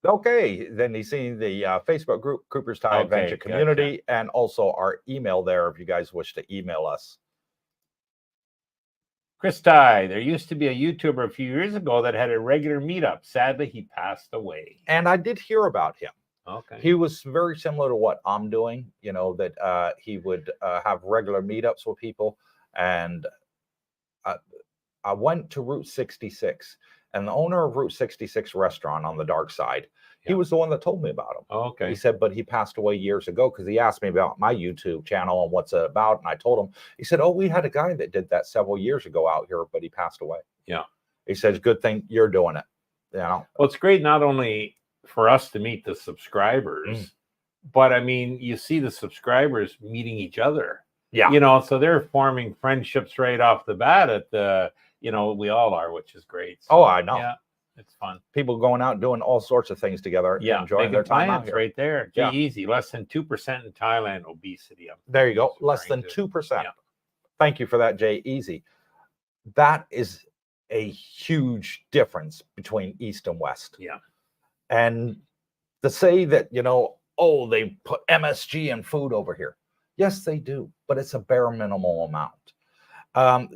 Okay, then he's seen the Facebook group, Cooper's Thai Adventure Community, and also our email there if you guys wish to email us. Chris Ty, there used to be a YouTuber a few years ago that had a regular meetup. Sadly, he passed away. And I did hear about him. Okay. He was very similar to what I'm doing, you know, that he would have regular meetups with people. And I went to Route 66. And the owner of Route 66 restaurant on the dark side, he was the one that told me about him. Oh, okay. He said, but he passed away years ago because he asked me about my YouTube channel and what's it about. And I told him, he said, oh, we had a guy that did that several years ago out here, but he passed away. Yeah. He said, good thing you're doing it. You know? Well, it's great not only for us to meet the subscribers, but I mean, you see the subscribers meeting each other. Yeah. You know, so they're forming friendships right off the bat at the, you know, we all are, which is great. So, oh, I know. Yeah, it's fun. People going out doing all sorts of things together. Yeah, enjoying their time out here. Right there. Jay Easy, less than 2% in Thailand obesity. There you go. Less than 2%. Yeah. Thank you for that, Jay Easy. That is a huge difference between East and West. Yeah. And to say that, you know, oh, they put MSG in food over here. Yes, they do, but it's a bare minimal amount.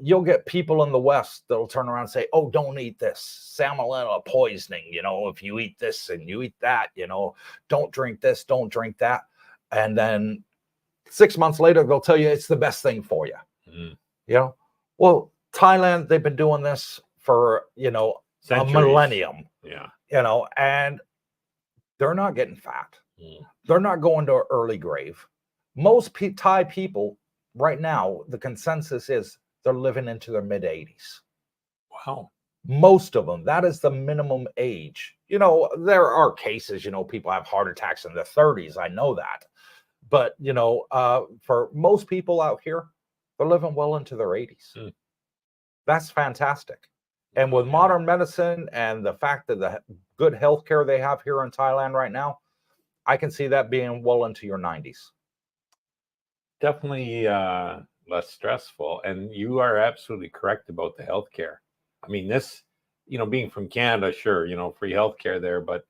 You'll get people in the West that'll turn around and say, oh, don't eat this. Salmonella poisoning, you know, if you eat this and you eat that, you know, don't drink this, don't drink that. And then 6 months later, they'll tell you it's the best thing for you. You know, well, Thailand, they've been doing this for, you know, centuries. A millennium. Yeah. You know, and they're not getting fat. They're not going to an early grave. Most Thai people right now, the consensus is they're living into their mid 80s. Wow. Most of them. That is the minimum age. You know, there are cases, you know, people have heart attacks in their 30s. I know that. But, you know, for most people out here, they're living well into their 80s. That's fantastic. And with modern medicine and the fact that the good health care they have here in Thailand right now, I can see that being well into your 90s. Definitely less stressful. And you are absolutely correct about the healthcare. I mean, this being from Canada, sure, free healthcare there, but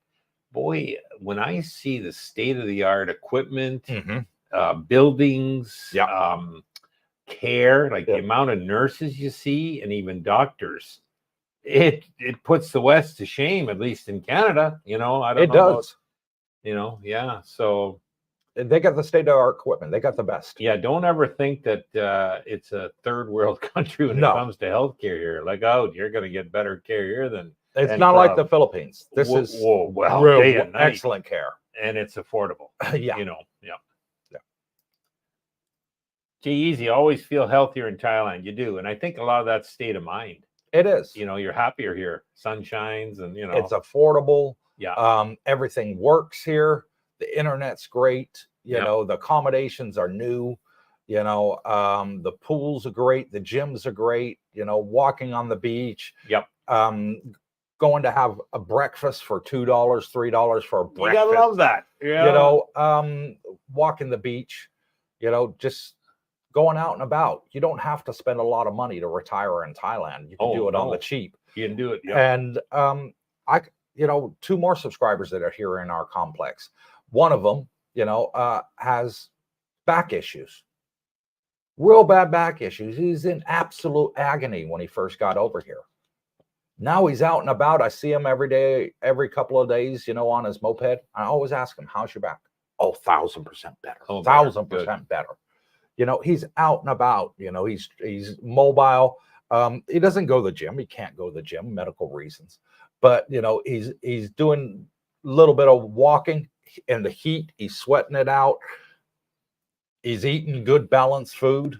boy, when I see the state of the art equipment, buildings, care, like the amount of nurses you see, and even doctors, it puts the West to shame, at least in Canada. I don't know. It does. So they got the state of the art equipment. They got the best. Yeah, don't ever think that it's a third world country when it comes to healthcare here. Like, you're going to get better care here than. It's not like the Philippines. This is real excellent care, and it's affordable. Yeah. Gee, easy. Always feel healthier in Thailand. You do, and I think a lot of that's state of mind. It is. You're happier here. Sun shines, and it's affordable. Yeah. Everything works here. The internet's great. The accommodations are new. The pools are great. The gyms are great. Walking on the beach. Yep. Going to have a breakfast for $2, $3 for a breakfast. You gotta love that. Yeah. Walking the beach. Just going out and about. You don't have to spend a lot of money to retire in Thailand. You can do it on the cheap. You can do it. Yeah. And two more subscribers that are here in our complex. One of them, has back issues, real bad back issues. He's in absolute agony when he first got over here. Now he's out and about. I see him every day, every couple of days, on his moped. I always ask him, how's your back? 1,000% better. 1,000% better. He's out and about. He's mobile. He doesn't go to the gym. He can't go to the gym, medical reasons. But he's doing a little bit of walking in the heat. He's sweating it out. He's eating good balanced food.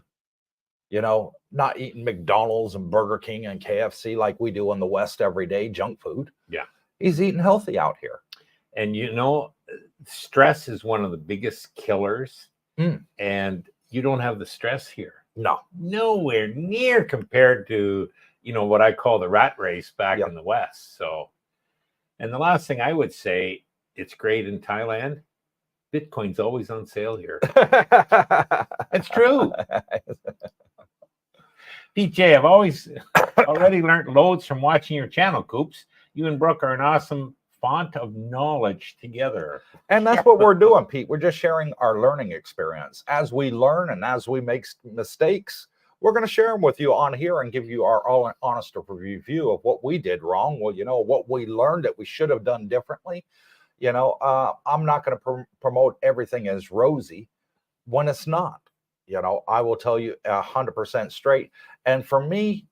Not eating McDonald's and Burger King and KFC like we do in the West every day, junk food. Yeah. He's eating healthy out here. And stress is one of the biggest killers. And you don't have the stress here. No. Nowhere near compared to, what I call the rat race back in the West. So, and the last thing I would say, it's great in Thailand. Bitcoin's always on sale here. It's true. PJ, I've already learned loads from watching your channel, Coops. You and Brooke are an awesome font of knowledge together. And that's what we're doing, Pete. We're just sharing our learning experience. As we learn and as we make mistakes, we're going to share them with you on here and give you our honest review of what we did wrong. Well, what we learned that we should have done differently. I'm not going to promote everything as rosy when it's not. I will tell you 100% straight. And for me,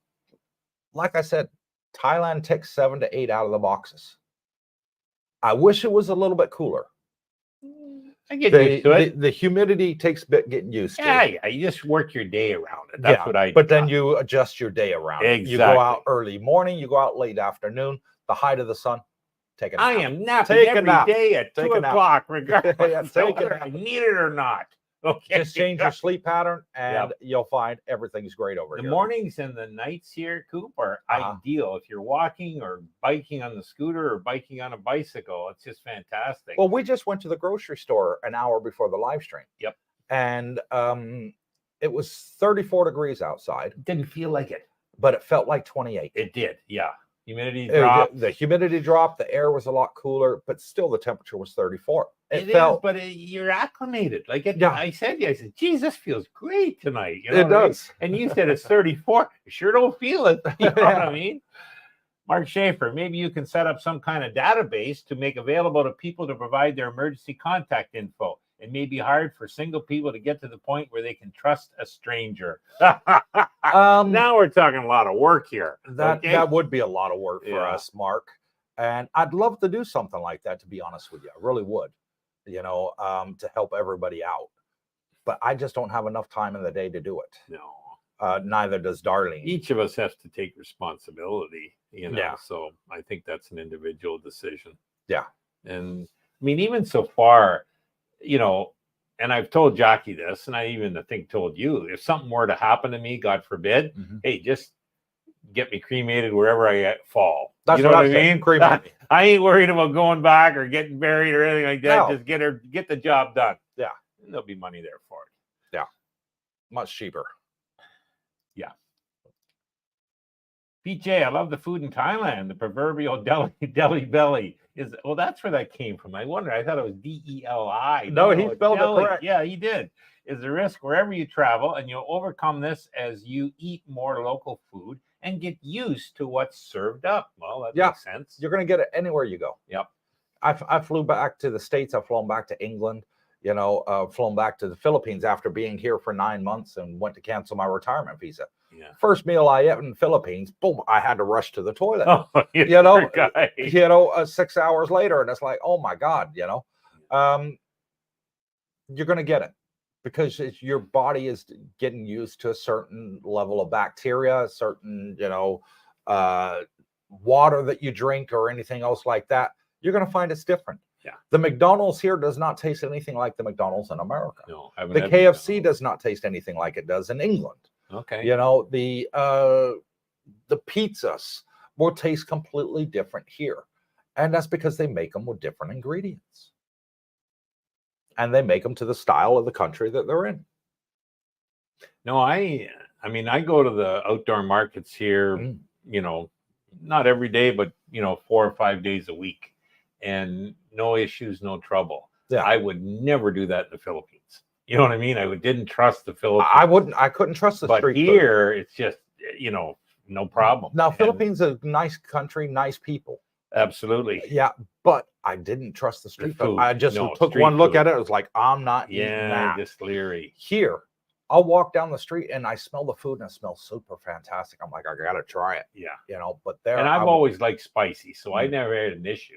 like I said, Thailand takes 7 to 8 out of the boxes. I wish it was a little bit cooler. I get used to it. The humidity takes a bit getting used to. Yeah. You just work your day around it. That's what I do. But then you adjust your day around it. Exactly. You go out early morning, you go out late afternoon, the height of the sun, take a nap. I am napping every day at 2 o'clock, regardless of whether I need it or not. Okay. Just change your sleep pattern and you'll find everything's great over here. The mornings and the nights here, Coop, are ideal. If you're walking or biking on the scooter or biking on a bicycle, it's just fantastic. Well, we just went to the grocery store an hour before the live stream. Yep. And it was 34 degrees outside. It didn't feel like it. But it felt like 28. It did, yeah. Humidity dropped. The humidity dropped. The air was a lot cooler, but still the temperature was 34. You're acclimated. I said, geez, this feels great tonight. It does. And you said it's 34. You sure don't feel it. You know what I mean? Mark Schaefer, maybe you can set up some kind of database to make available to people to provide their emergency contact info. It may be hard for single people to get to the point where they can trust a stranger. Now we're talking a lot of work here. That would be a lot of work for us, Mark. And I'd love to do something like that, to be honest with you. I really would, to help everybody out. But I just don't have enough time in the day to do it. No. Neither does Darlene. Each of us has to take responsibility, so I think that's an individual decision. Yeah. And I mean, even so far, and I've told Jackie this, and I even think told you, if something were to happen to me, God forbid, hey, just get me cremated wherever I fall. That's what I mean? Cremate me. I ain't worried about going back or getting buried or anything like that. No. Just get the job done. Yeah. And there'll be money there for it. Yeah. Much cheaper. Yeah. PJ, I love the food in Thailand. The proverbial deli belly is, well, that's where that came from. I wonder. I thought it was DELI. No, he spelled it correct. Yeah, he did. Is a risk wherever you travel, and you'll overcome this as you eat more local food and get used to what's served up. Well, that makes sense. You're going to get it anywhere you go. Yep. I flew back to the States. I've flown back to England. Flown back to the Philippines after being here for 9 months and went to cancel my retirement visa. Yeah. First meal I ate in the Philippines, boom, I had to rush to the toilet. Oh, 6 hours later, and it's like, oh my God, you're going to get it because your body is getting used to a certain level of bacteria, certain, water that you drink or anything else like that. You're going to find it's different. Yeah. The McDonald's here does not taste anything like the McDonald's in America. No, the KFC does not taste anything like it does in England. Okay. The pizzas will taste completely different here. And that's because they make them with different ingredients. And they make them to the style of the country that they're in. No, I go to the outdoor markets here, not every day, but 4 or 5 days a week. And no issues, no trouble. Yeah. I would never do that in the Philippines. You know what I mean? Didn't trust the Philippines. I couldn't trust the street food. But here, it's just, no problem. Now, Philippines is a nice country, nice people. Absolutely. Yeah, but I didn't trust the street food. I just took one look at it. It was like, I'm not eating that. Just leery. Here, I'll walk down the street and I smell the food and it smells super fantastic. I'm like, I got to try it. Yeah. But there. And I've always liked spicy, so I never had an issue.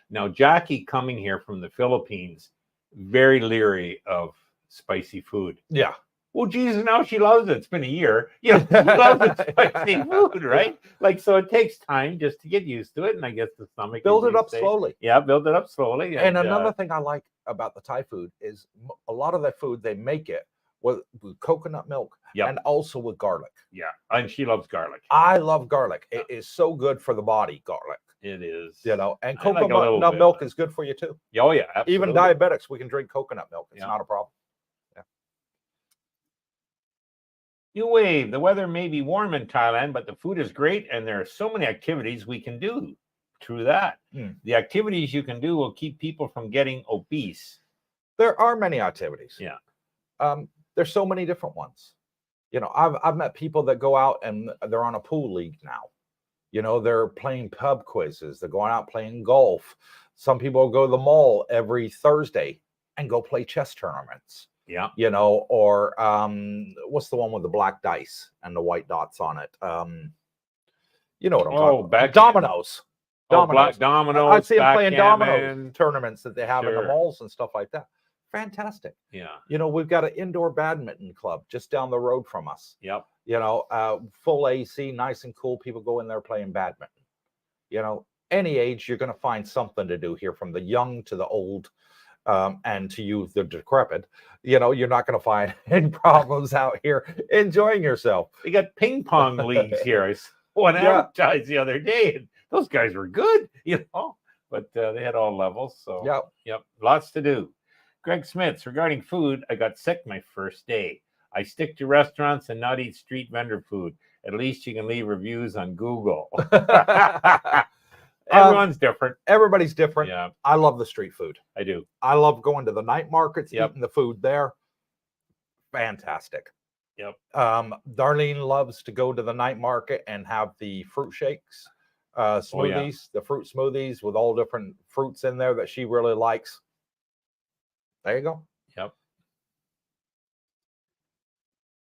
Now, Jackie coming here from the Philippines, very leery of spicy food. Yeah. Well, Jesus, now she loves it. It's been a year. She loves the spicy food, right? So it takes time just to get used to it. And I guess the stomach build it up slowly. Yeah, build it up slowly. And another thing I like about the Thai food is a lot of the food, they make it with coconut milk and also with garlic. Yeah, and she loves garlic. I love garlic. It is so good for the body, garlic. It is. And coconut milk is good for you too. Oh, yeah, absolutely. Even diabetics, we can drink coconut milk. It's not a problem. Yeah. New Wave. The weather may be warm in Thailand, but the food is great, and there are so many activities we can do. True that. The activities you can do will keep people from getting obese. There are many activities. Yeah. There's so many different ones. I've met people that go out and they're on a pool league now. They're playing pub quizzes. They're going out playing golf. Some people go to the mall every Thursday and go play chess tournaments. Yeah. Or what's the one with the black dice and the white dots on it? You know what I'm talking about. Dominoes. Black dominoes. I see them playing domino tournaments that they have in the malls and stuff like that. Fantastic. Yeah. We've got an indoor badminton club just down the road from us. Yep. Full AC, nice and cool. People go in there playing badminton. Any age, you're going to find something to do here, from the young to the old, and to you, the decrepit. You're not going to find any problems out here enjoying yourself. We got ping pong leagues here. I saw one advertised the other day, and those guys were good, but they had all levels. So, yep, lots to do. Greg Smiths, regarding food, I got sick my first day. I stick to restaurants and not eat street vendor food. At least you can leave reviews on Google. Everyone's different. Everybody's different. Yeah. I love the street food. I do. I love going to the night markets, eating the food there. Fantastic. Yep. Darlene loves to go to the night market and have the fruit shakes, smoothies, the fruit smoothies with all different fruits in there that she really likes. There you go. Yep.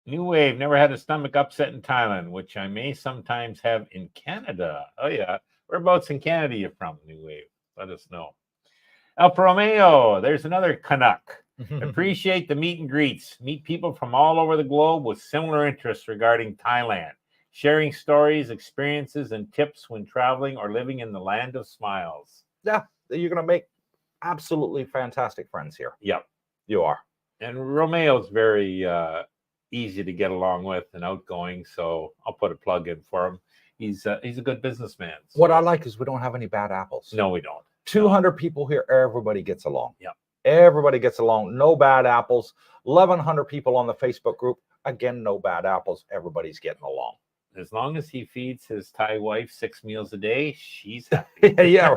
New Wave. Never had a stomach upset in Thailand, which I may sometimes have in Canada. Oh, yeah. Whereabouts in Canada are you from, New Wave? Let us know. Alfa Romeo. There's another Canuck. Appreciate the meet and greets. Meet people from all over the globe with similar interests regarding Thailand. Sharing stories, experiences, and tips when traveling or living in the land of smiles. Yeah. You're going to make absolutely fantastic friends here. Yep. You are. And Romeo's very easy to get along with and outgoing, so I'll put a plug in for him. He's a good businessman. So. What I like is we don't have any bad apples. No, we don't. 200 people here, everybody gets along. Yep. Everybody gets along. No bad apples. 1,100 people on the Facebook group. Again, no bad apples. Everybody's getting along. as long as he feeds his Thai wife 6 meals a day, she's happy. Yeah,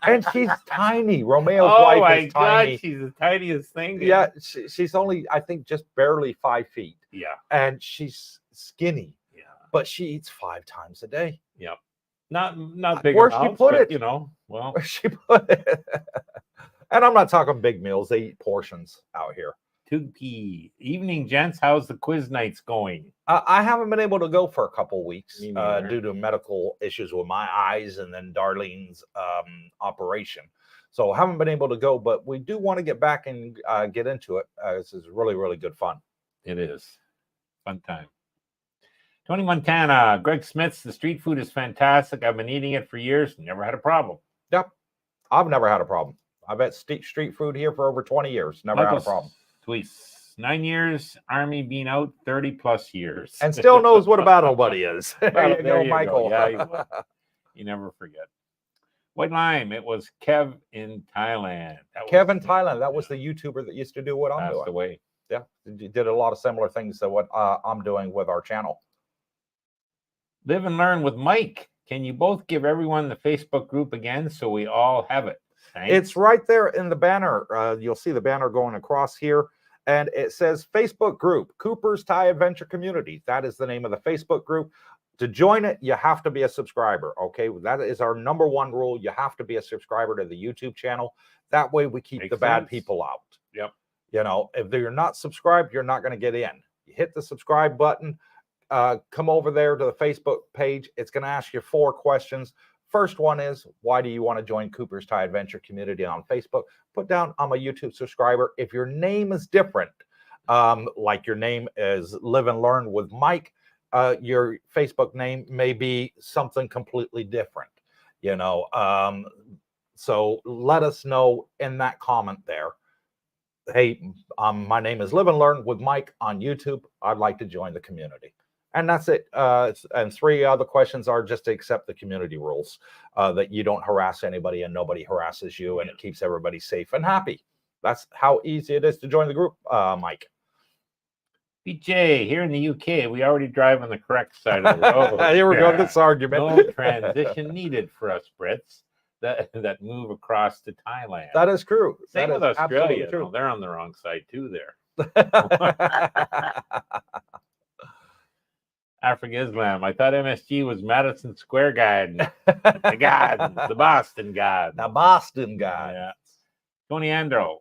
and she's tiny. Romeo's Oh wife my is God, tiny. she's the tiniest thing. Yeah, she's only, I think, just barely 5 feet. Yeah. And she's skinny. Yeah. But she eats 5 times a day. Yep. Not big Where amounts, she put but, it? you know, well. Where she put it? And I'm not talking big meals. They eat portions out here. 2P. Evening, gents. How's the quiz nights going? I haven't been able to go for a couple weeks Me neither. due to medical issues with my eyes and then Darlene's operation. So I haven't been able to go, but we do want to get back and get into it. This is really, really good fun. It is. Fun time. Tony Montana. Greg Smith's The street food is fantastic. I've been eating it for years. Never had a problem. Yep. I've never had a problem. I've had street food here for over 20 years. Never had a problem. Sweets. 9 years, Army being out 30 plus years. And still knows what a battle buddy is. There you go, Michael. Yeah, you never forget. White Lime. It was Kev in Thailand. Kev in Thailand. That was the YouTuber that used to do what I'm doing. Passed away. Yeah. Did a lot of similar things to what I'm doing with our channel. Live and Learn with Mike. Can you both give everyone the Facebook group again so we all have it? Thanks. It's right there in the banner. You'll see the banner going across here. And it says Facebook group, Cooper's Thai Adventure Community. That is the name of the Facebook group. To join it, you have to be a subscriber. Okay, that is our number one rule. You have to be a subscriber to the YouTube channel. That way we keep the bad people out. Yep. You know, if you're not subscribed, you're not going to get in. You hit the subscribe button. Come over there to the Facebook page. It's going to ask you 4 questions. First one is, why do you want to join Cooper's Thai Adventure Community on Facebook? Put down, I'm a YouTube subscriber. If your name is different, like your name is Live and Learn with Mike, your Facebook name may be something completely different, you know. So let us know in that comment there. Hey, my name is Live and Learn with Mike on YouTube. I'd like to join the community. And that's it. And 3 other questions are just to accept the community rules, that you don't harass anybody and nobody harasses you, and it keeps everybody safe and happy. That's how easy it is to join the group, Mike. BJ, here in the UK, we already drive on the correct side of the road. Here we go, this argument. No transition needed for us Brits that move across to Thailand. That is true. Same that with Australia. True. No, they're on the wrong side too there. Africa Islam. I thought MSG was Madison Square Garden. The Garden. The Boston Garden. The Boston Garden. Yeah. Tony Andro.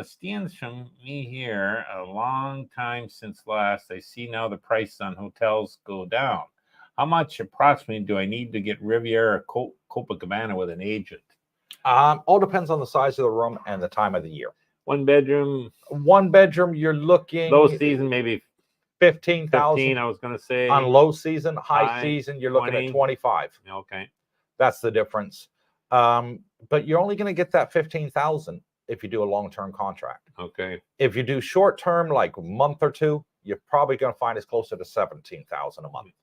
Steins from me here a long time since last. I see now the price on hotels go down. How much approximately do I need to get Riviera or Copacabana with an agent? All depends on the size of the room and the time of the year. 1 bedroom. 1 bedroom, you're looking low season, maybe 15,000. I was going to say. On low season, high season, you're looking at 25. Okay. That's the difference. But you're only going to get that 15,000 if you do a long-term contract. Okay. If you do short-term, like a month or 2, you're probably going to find it's closer to 17,000 a month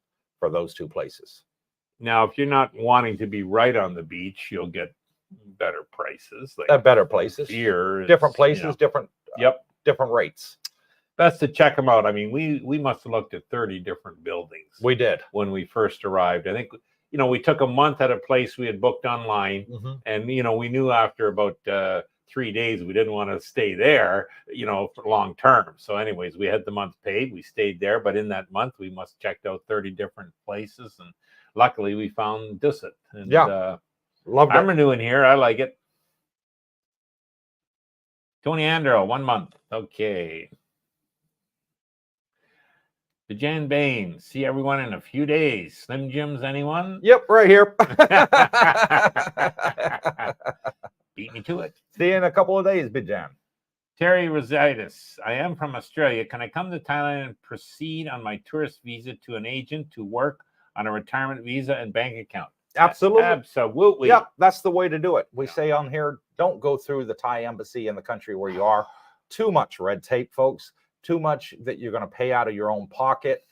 for those 2 places. Now, if you're not wanting to be right on the beach, you'll get better prices. Like better places. Here, different places, different. Different rates. Best to check them out. I mean, we must have looked at 30 different buildings. We did when we first arrived. I think, you know, we took a month at a place we had booked online, and you know, we knew after about 3 days we didn't want to stay there, you know, for long term. So, anyways, we had the month paid. We stayed there, but in that month we must checked out 30 different places, and luckily we found Dusit. And loved it. I'm renewing here. I like it. Tony Andro, 1 month. Okay. The Jan Bain, see everyone in a few days. Slim Jims, anyone? Yep, right here. Beat me to it. See you in a couple of days, Bijan. Terry Rositis, I am from Australia. Can I come to Thailand and proceed on my tourist visa to an agent to work on a retirement visa and bank account? Absolutely. Absolutely. Yep, that's the way to do it. We say on here, don't go through the Thai embassy in the country where you are. Too much red tape, folks. Too much that you're going to pay out of your own pocket.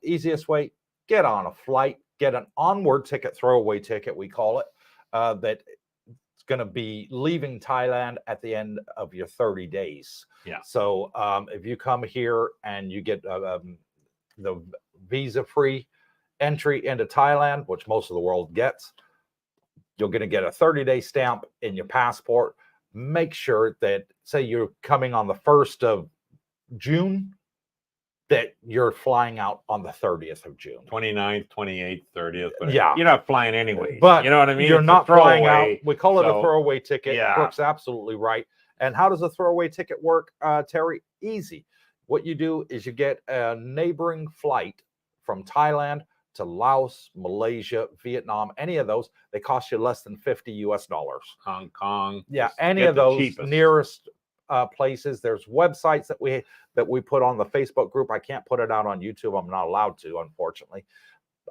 Easiest way, get on a flight, get an onward ticket, throwaway ticket, we call it, that it's going to be leaving Thailand at the end of your 30 days. Yeah. So if you come here and you get the visa-free entry into Thailand, which most of the world gets. You're going to get a 30-day stamp in your passport. Make sure that, say you're coming on the 1st of June, that you're flying out on the 30th of June. 29th, 28th, 30th. Yeah. You're not flying anyways. But you know what I mean? You're It's not flying out. throwaway, We call it a so, throwaway ticket. yeah. Brooke's absolutely right. And how does a throwaway ticket work, Terry? Easy. What you do is you get a neighboring flight from Thailand to Laos, Malaysia, Vietnam, any of those. They cost you less than $50 US. Hong Kong. Yeah, just any get of the those cheapest. nearest places. There's websites that we put on the Facebook group. I can't put it out on YouTube. I'm not allowed to, unfortunately.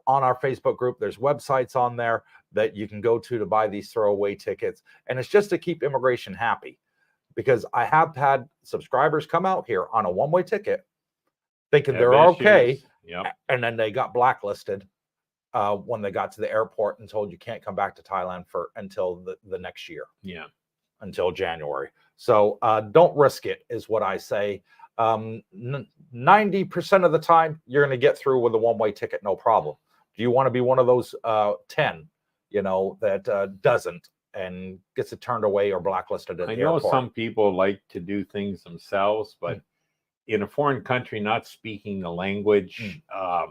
On our Facebook group, there's websites on there that you can go to buy these throwaway tickets. And it's just to keep immigration happy, because I have had subscribers come out here on a one-way ticket thinking Have they're okay. issues. Yep. And then they got blacklisted when they got to the airport and told you can't come back to Thailand until the next year. Yeah. Until January. So don't risk it, is what I say. 90% of the time, you're going to get through with a one-way ticket, no problem. Do you want to be one of those 10, that doesn't and gets it turned away or blacklisted at the airport? I know some people like to do things themselves, but in a foreign country, not speaking the language,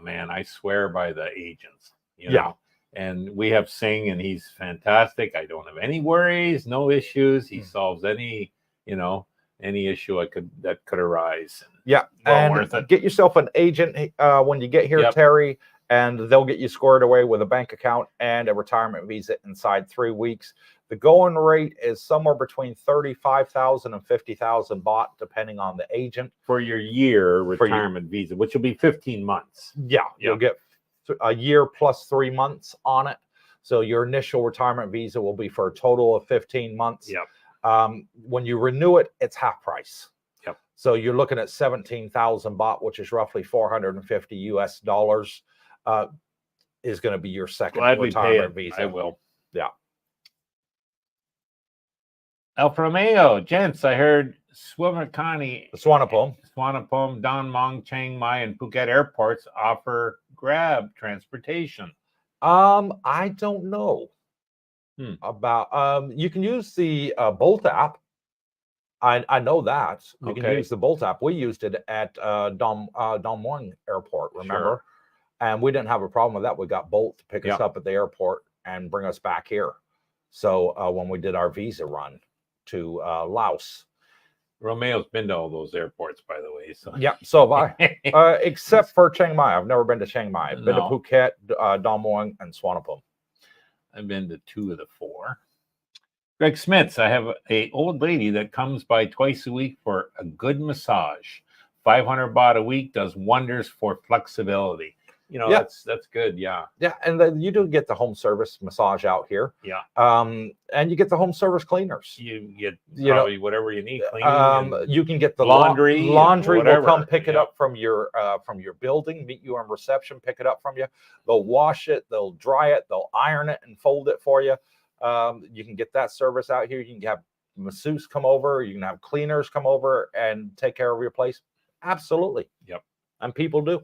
man, I swear by the agents. Yeah. And we have Singh, and he's fantastic. I don't have any worries, no issues. He solves any issue that could arise. Yeah, well worth it. Get yourself an agent when you get here, Yep. Terry, and they'll get you squared away with a bank account and a retirement visa inside 3 weeks. The going rate is somewhere between 35,000 and 50,000 baht, depending on the agent. For your year retirement visa, which will be 15 months. Yeah, you'll get a year plus 3 months on it. So your initial retirement visa will be for a total of 15 months. Yep. When you renew it, it's half price. Yep. So you're looking at 17,000 baht, which is roughly $450 US, is going to be your second retirement visa. I will. Yeah. Alfa Romeo, gents, I heard Swamakani, Swanapum, Don Muang, Chiang Mai, and Phuket airports offer Grab transportation. I don't know about. You can use the Bolt app. I know that you can use the Bolt app. We used it at Don Muang Airport, remember? Sure. And we didn't have a problem with that. We got Bolt to pick us up at the airport and bring us back here. So when we did our visa run to Laos. Romeo's been to all those airports, by the way. So. Yeah, so have I. Except for Chiang Mai. I've never been to Chiang Mai. I've been to Phuket, Don Muang, and Swanapum. I've been to 2 of the 4. Greg Smits, I have an old lady that comes by twice a week for a good massage. 500 baht a week does wonders for flexibility. That's good. Yeah. Yeah. And then you do get the home service massage out here. Yeah. And you get the home service cleaners. You get probably whatever you need. You can get the laundry. Laundry will come pick it up from your building, meet you on reception, pick it up from you. They'll wash it, they'll dry it, they'll iron it and fold it for you. You can get that service out here. You can have masseuse come over. You can have cleaners come over and take care of your place. Absolutely. Yep. And people do.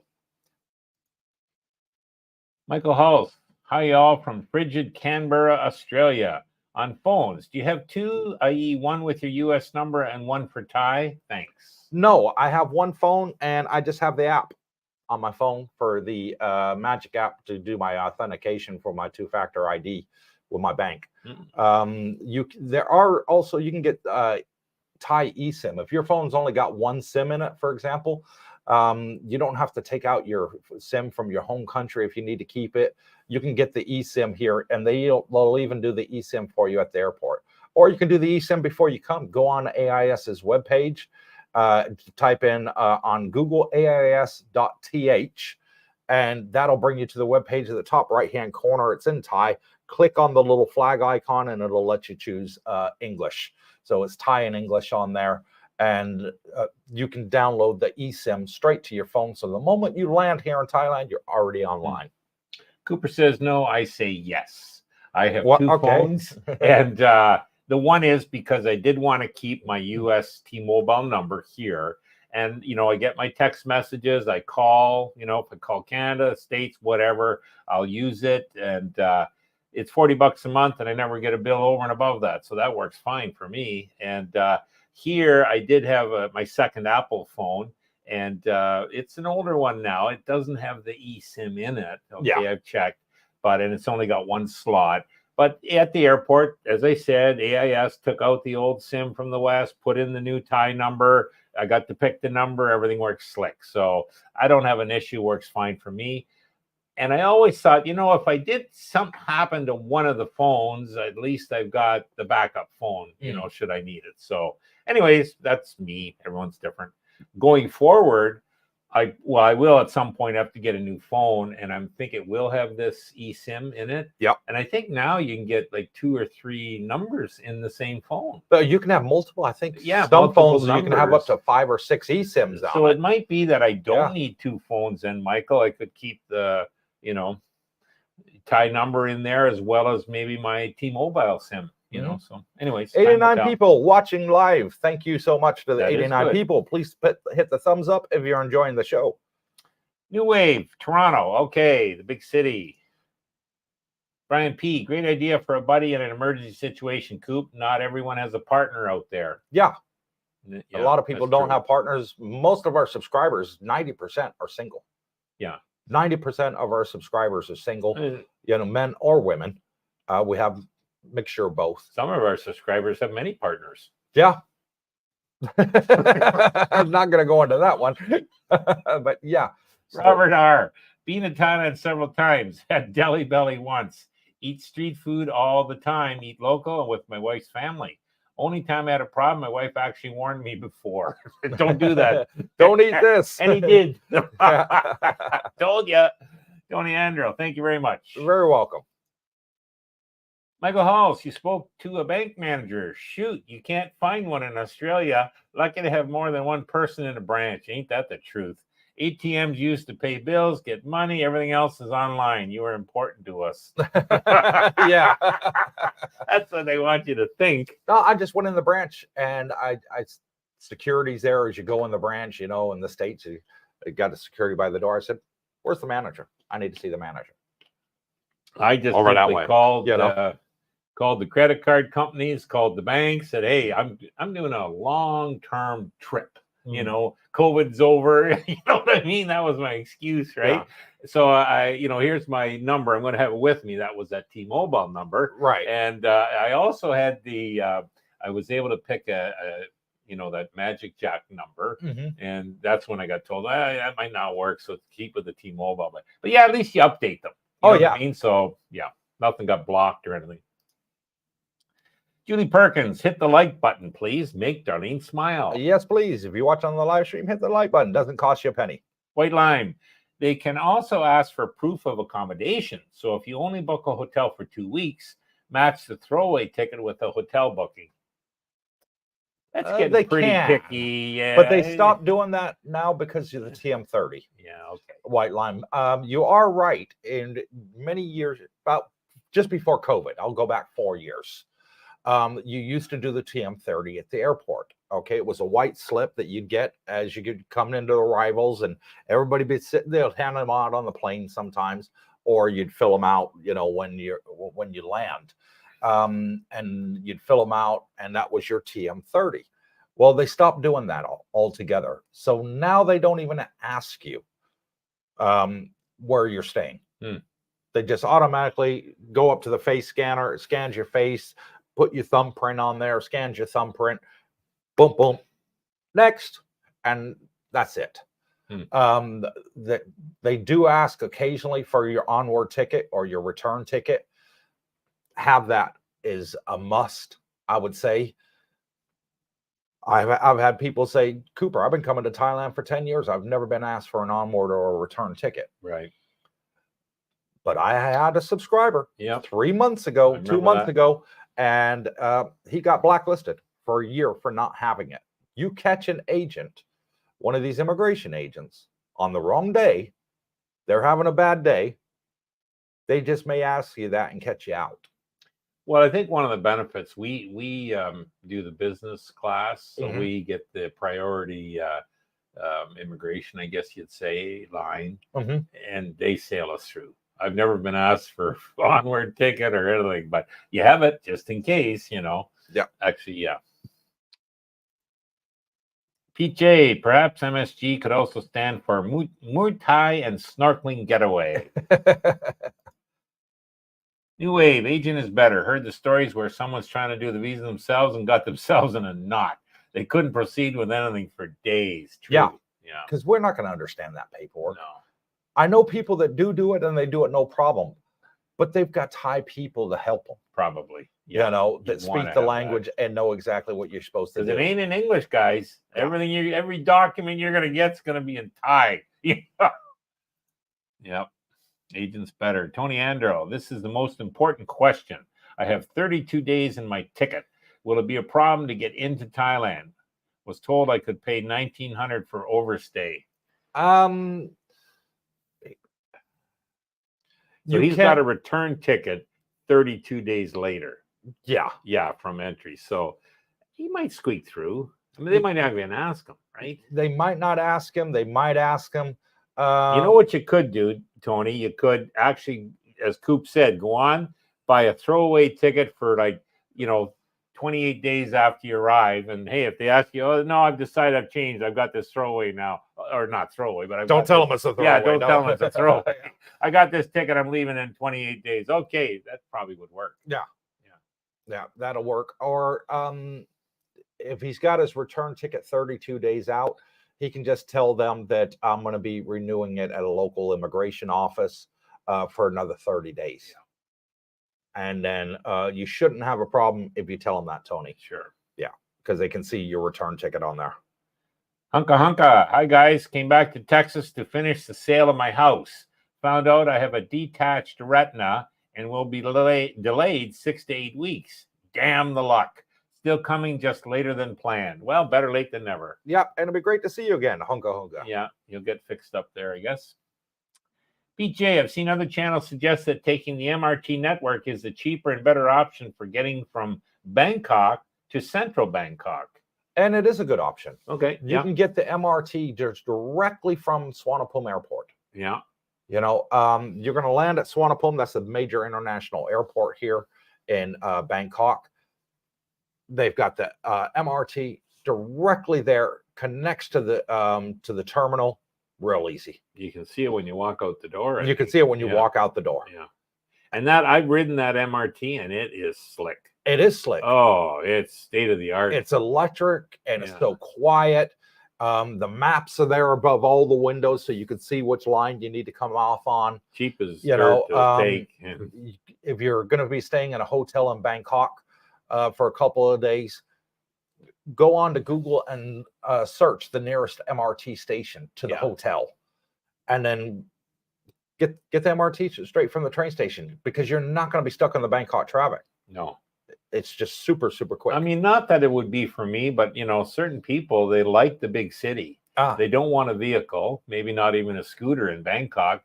Michael Hulse, hi y'all from frigid Canberra, Australia. On phones, do you have 2, i.e. one with your US number and one for Thai? Thanks. No, I have one phone and I just have the app on my phone for the Magic app to do my authentication for my 2-factor ID with my bank. You can get Thai eSIM. If your phone's only got one SIM in it, for example, you don't have to take out your SIM from your home country if you need to keep it. You can get the eSIM here, and they'll even do the eSIM for you at the airport. Or you can do the eSIM before you come. Go on AIS's webpage, type in on Google AIS.th, and that'll bring you to the webpage at the top right-hand corner. It's in Thai. Click on the little flag icon, and it'll let you choose English. So it's Thai and English on there. And you can download the eSIM straight to your phone. So the moment you land here in Thailand, you're already online. Cooper says no. I say yes. I have 2 phones. And the one is because I did want to keep my US T-Mobile number here. And, I get my text messages. I call, if I call Canada, States, whatever, I'll use it. And it's $40 a month, and I never get a bill over and above that. So that works fine for me. And here I did have my second Apple phone, and it's an older one now. It doesn't have the eSIM in it. Okay, I've checked, and it's only got one slot. But at the airport, as I said, AIS took out the old SIM from the West, put in the new Thai number. I got to pick the number. Everything works slick. So I don't have an issue. Works fine for me. And I always thought, if I did something happen to one of the phones, at least I've got the backup phone, should I need it. So anyways, that's me. Everyone's different. Going forward, I will at some point have to get a new phone, and I think it will have this eSIM in it. Yep. And I think now you can get like 2 or 3 numbers in the same phone. But you can have multiple. I think some phones you can have up to 5 or 6 eSIMs. So it might be that I don't need 2 phones. And Michael, I could keep the Thai number in there as well as maybe my T-Mobile SIM. So anyways, 89 people watching live. Thank you so much to the 89 people. Please hit the thumbs up if you're enjoying the show. New Wave, Toronto. Okay, the big city. Brian P, great idea for a buddy in an emergency situation, Coop. Not everyone has a partner out there. Yeah, a lot of people don't have partners. Most of our subscribers, 90% are single. Yeah. 90% of our subscribers are single, men or women. We have mixture of both. Some of our subscribers have many partners. Yeah. I'm not going to go into that one. But yeah. Robert R. Been in Thailand several times. Had deli belly once. Eat street food all the time. Eat local and with my wife's family. Only time I had a problem, my wife actually warned me before. Don't do that. Don't eat this. And he did. Told you. Tony Andrew, thank you very much. You're very welcome. Michael Halls, you spoke to a bank manager. Shoot, you can't find one in Australia. Lucky to have more than one person in a branch. Ain't that the truth? ATMs used to pay bills, get money. Everything else is online. You are important to us. Yeah. That's what they want you to think. No, I just went in the branch, and I security's there as you go in the branch, in the States. You got a security by the door. I said, where's the manager? I need to see the manager. I just called the credit card companies, called the bank, said, hey, I'm doing a long-term trip. COVID's over. You know what I mean? That was my excuse, right? Yeah. So here's my number. I'm going to have it with me. That was that T-Mobile number. Right. And I also had I was able to pick that Magic Jack number. Mm-hmm. And that's when I got told, that might not work. So keep with the T-Mobile. But yeah, at least you update them. You know what I mean? So yeah, nothing got blocked or anything. Julie Perkins, hit the like button, please. Make Darlene smile. Yes, please. If you watch on the live stream, hit the like button. Doesn't cost you a penny. White Lime. They can also ask for proof of accommodation. So if you only book a hotel for 2 weeks, match the throwaway ticket with a hotel booking. That's getting pretty picky. Yeah. But they stopped doing that now because of the TM30. Yeah, okay. White Lime. You are right. In many years, about just before COVID, I'll go back 4 years. You used to do the TM30 at the airport. Okay, it was a white slip that you'd get as you could come into arrivals, and everybody be sitting there. They'll hand them out on the plane sometimes, or you'd fill them out, when you land, and you'd fill them out, and that was your TM30. Well, they stopped doing that altogether. So now they don't even ask you where you're staying. They just automatically go up to the face scanner, it scans your face. Put your thumbprint on there, scans your thumbprint, boom, boom, next, and that's it. They do ask occasionally for your onward ticket or your return ticket. Have that is a must, I would say. I've had people say, Cooper, I've been coming to Thailand for 10 years. I've never been asked for an onward or a return ticket. Right. But I had a subscriber 3 months ago, 2 months ago, and he got blacklisted for a year for not having it. You catch an agent, one of these immigration agents, on the wrong day, they're having a bad day, they just may ask you that and catch you out. Well, I think one of the benefits, we do the business class, so we get the priority immigration, I guess you'd say, line, Mm-hmm. and they sail us through. I've never been asked for onward ticket or anything, but you have it just in case, Yeah. Actually, yeah. PJ, perhaps MSG could also stand for Muay Thai and Snorkeling Getaway. New Wave, agent is better. Heard the stories where someone's trying to do the visa themselves and got themselves in a knot. They couldn't proceed with anything for days. True. Yeah. Yeah. Because we're not going to understand that paperwork. No. I know people that do it and they do it no problem, but they've got Thai people to help them. Probably. Yeah. That speak the language and know exactly what you're supposed to do. Because it ain't in English, guys. Yeah. Every document you're going to get is going to be in Thai. Yep. Agent's better. Tony Andro, this is the most important question. I have 32 days in my ticket. Will it be a problem to get into Thailand? Was told I could pay $1,900 for overstay. So he's got a return ticket 32 days later. Yeah. Yeah, from entry. So he might squeak through. I mean, they might not even ask him, right? They might not ask him. They might ask him. You know what you could do, Tony? You could actually, as Coop said, go on, buy a throwaway ticket for 28 days after you arrive. And hey, if they ask you, oh, no, I've decided I've changed. I've got this throwaway now. Or not throwaway, but don't tell them it's a throwaway. Yeah, don't tell them it's a throwaway. I got this ticket. I'm leaving in 28 days. Okay, that probably would work. Yeah, that'll work. Or if he's got his return ticket 32 days out, he can just tell them that I'm going to be renewing it at a local immigration office for another 30 days. Yeah. And then you shouldn't have a problem if you tell them that, Tony. Sure. Yeah, because they can see your return ticket on there. Hunka. Hi, guys. Came back to Texas to finish the sale of my house. Found out I have a detached retina and will be delayed 6 to 8 weeks. Damn the luck. Still coming, just later than planned. Well, better late than never. Yeah, and it'll be great to see you again, Hunka. Yeah, you'll get fixed up there, I guess. BJ, I've seen other channels suggest that taking the MRT network is the cheaper and better option for getting from Bangkok to central Bangkok. And it is a good option. Okay. You can get the MRT just directly from Suvarnabhumi Airport. Yeah. You're going to land at Suvarnabhumi. That's a major international airport here in Bangkok. They've got the MRT directly there, connects to the terminal. Real easy. You can see it when you walk out the door. You can see it when you walk out the door. Yeah. And I've ridden that MRT and it is slick. It is slick. Oh, it's state of the art. It's electric and it's so quiet. The maps are there above all the windows, so you can see which line you need to come off on. Cheap as dirt to take. If you're going to be staying in a hotel in Bangkok for a couple of days, go on to Google and search the nearest MRT station to the hotel, and then get the MRT straight from the train station, because you're not going to be stuck in the Bangkok traffic. No. It's just super, super quick. I mean, not that it would be for me, but, certain people, they like the big city. They don't want a vehicle, maybe not even a scooter in Bangkok.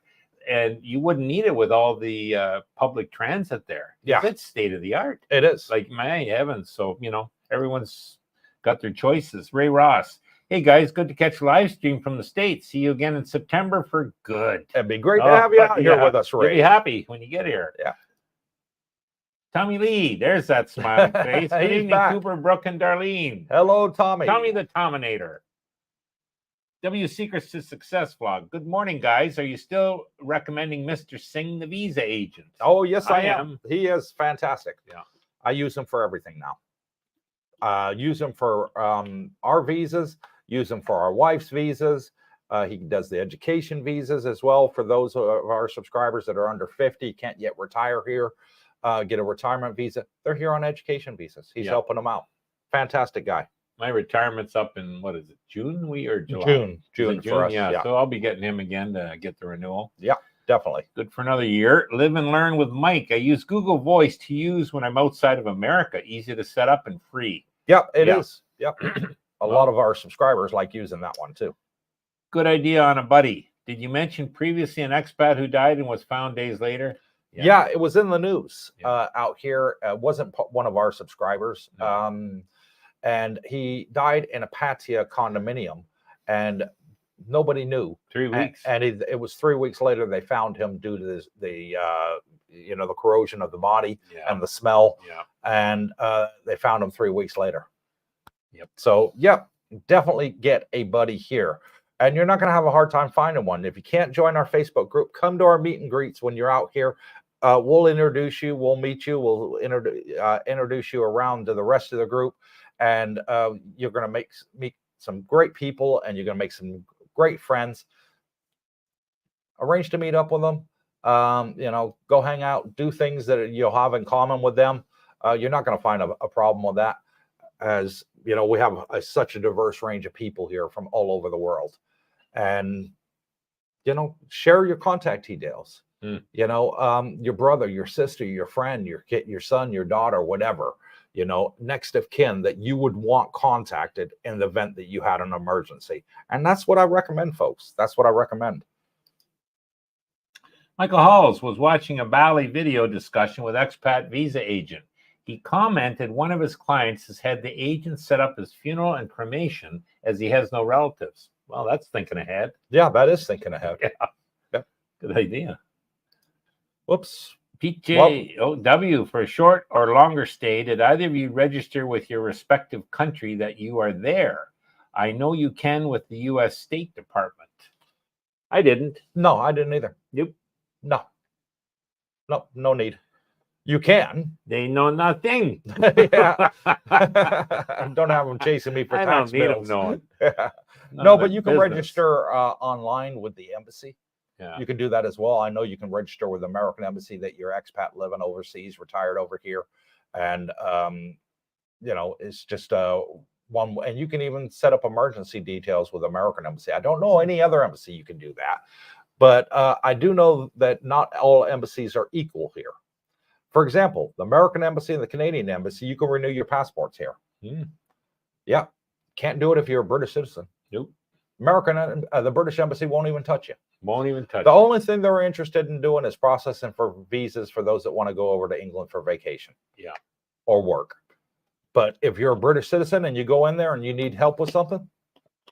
And you wouldn't need it with all the public transit there. Yeah. It's state of the art. It is. Like, my heavens. So, everyone's got their choices. Ray Ross. Hey, guys, good to catch live stream from the States. See you again in September for good. It'd be great to have you out here with us, Ray. You'll be happy when you get here. Yeah. Tommy Lee, there's that smiling face. Good evening, back. Cooper, Brooke, and Darlene. Hello, Tommy. Tommy the Tominator. W Secrets to Success vlog. Good morning, guys. Are you still recommending Mr. Singh, the visa agent? Oh, yes, I am. He is fantastic. Yeah. I use him for everything now. Use him for our visas. Use him for our wife's visas. He does the education visas as well for those of our subscribers that are under 50, can't yet retire here. Get a retirement visa. They're here on education visas. He's helping them out. Fantastic guy. My retirement's up in, what is it, June or July? June for us. Yeah. So I'll be getting him again to get the renewal. Yeah, definitely. Good for another year. Live and learn with Mike. I use Google Voice to use when I'm outside of America. Easy to set up and free. Yep, it is. Yep. A lot of our subscribers like using that one too. Good idea on a buddy. Did you mention previously an expat who died and was found days later? Yeah, it was in the news out here. It wasn't one of our subscribers. No. And he died in a Pattaya condominium. And Nobody knew. 3 weeks. And it was 3 weeks later they found him due to the corrosion of the body and the smell. Yeah. And they found him 3 weeks later. Yep. So, definitely get a buddy here. And you're not going to have a hard time finding one. If you can't join our Facebook group, come to our meet and greets when you're out here. We'll introduce you. We'll meet you. We'll introduce you around to the rest of the group. And you're going to meet some great people, and you're going to make some great friends. Arrange to meet up with them. Go hang out, do things that you'll have in common with them. You're not going to find a problem with that. As you know, we have such a diverse range of people here from all over the world. And, share your contact details. Your brother, your sister, your friend, your kid, your son, your daughter, whatever, next of kin that you would want contacted in the event that you had an emergency. And that's what I recommend, folks. That's what I recommend. Michael Halls was watching a Bali video discussion with expat visa agent. He commented one of his clients has had the agent set up his funeral and cremation as he has no relatives. Well, that's thinking ahead. Yeah, that is thinking ahead. Yeah. Good idea. Whoops. Pete J. W. for a short or longer stay, did either of you register with your respective country that you are there? I know you can with the U.S. State Department. I didn't. No, I didn't either. Nope. No need. You can. They know nothing. Yeah. Don't have them chasing me for tax bills. No, but you can register online with the embassy. Yeah. You can do that as well. I know you can register with the American Embassy that you're expat living overseas, retired over here. And, it's just one. And you can even set up emergency details with American Embassy. I don't know any other embassy you can do that. But I do know that not all embassies are equal here. For example, the American Embassy and the Canadian Embassy, you can renew your passports here. Yeah. Can't do it if you're a British citizen. Nope. The British Embassy won't even touch you. Won't even touch The only thing they're interested in doing is processing for visas for those that want to go over to England for vacation. Yeah. Or work. But if you're a British citizen and you go in there and you need help with something,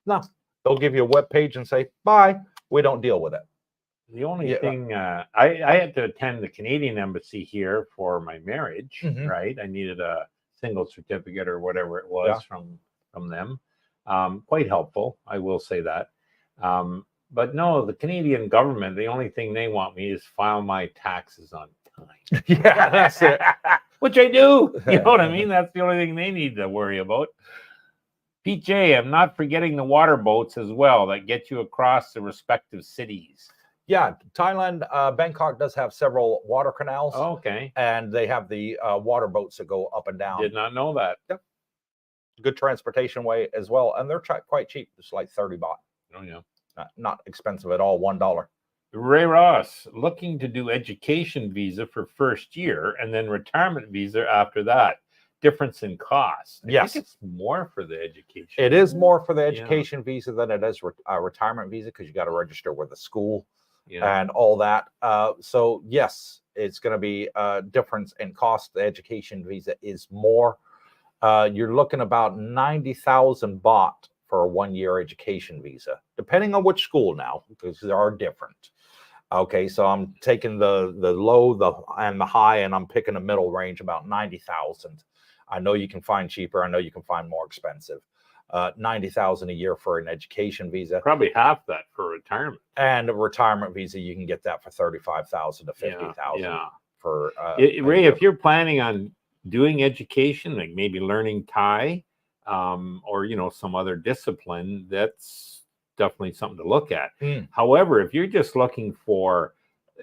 no. They'll give you a web page and say, bye, we don't deal with it. The only thing, I had to attend the Canadian Embassy here for my marriage, right? I needed a single certificate or whatever it was from them. Quite helpful, I will say that. But no, the Canadian government, the only thing they want me is file my taxes on time. Yeah, that's it. Which I do. You know what I mean? That's the only thing they need to worry about. Pete J, I'm not forgetting the water boats as well that get you across the respective cities. Yeah, Thailand, Bangkok does have several water canals. Oh, okay. And they have the water boats that go up and down. Did not know that. Yep. Good transportation way as well. And they're quite cheap. It's like 30 baht. Oh, yeah. Not expensive at all, $1. Ray Ross, looking to do education visa for first year and then retirement visa after that. Difference in cost. I think it's more for the education. It is more for the education visa than it is a retirement visa because you got to register with the school and all that. So, yes, it's going to be a difference in cost. The education visa is more. You're looking about 90,000 baht for a 1-year education visa, depending on which school now, because they are different. Okay, so I'm taking the low, and the high, and I'm picking a middle range, about 90,000. I know you can find cheaper. I know you can find more expensive. 90,000 a year for an education visa. Probably half that for retirement. And a retirement visa, you can get that for 35,000 to 50,000. Yeah. For Ray, if you're planning on doing education, like maybe learning Thai, or some other discipline, that's definitely something to look at. However, if you're just looking for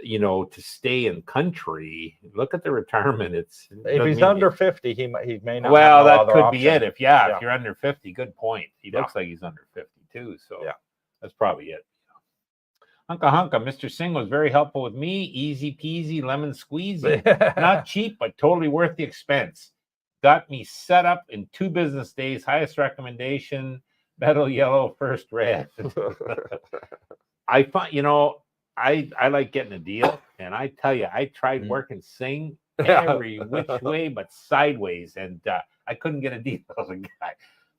to stay in country, look at the retirement. If he's under 50, he may not. Well, that could be it. If you're under 50, good point. He looks like he's under 50 too. So that's probably it. Hunka Hunka, Mr. Singh was very helpful with me. Easy peasy, lemon squeezy. Not cheap, but totally worth the expense. Got me set up in 2 business days. Highest recommendation, metal yellow, first red. I find, I like getting a deal. And I tell you, I tried working Singh every which way but sideways. And I couldn't get a deal as a guy.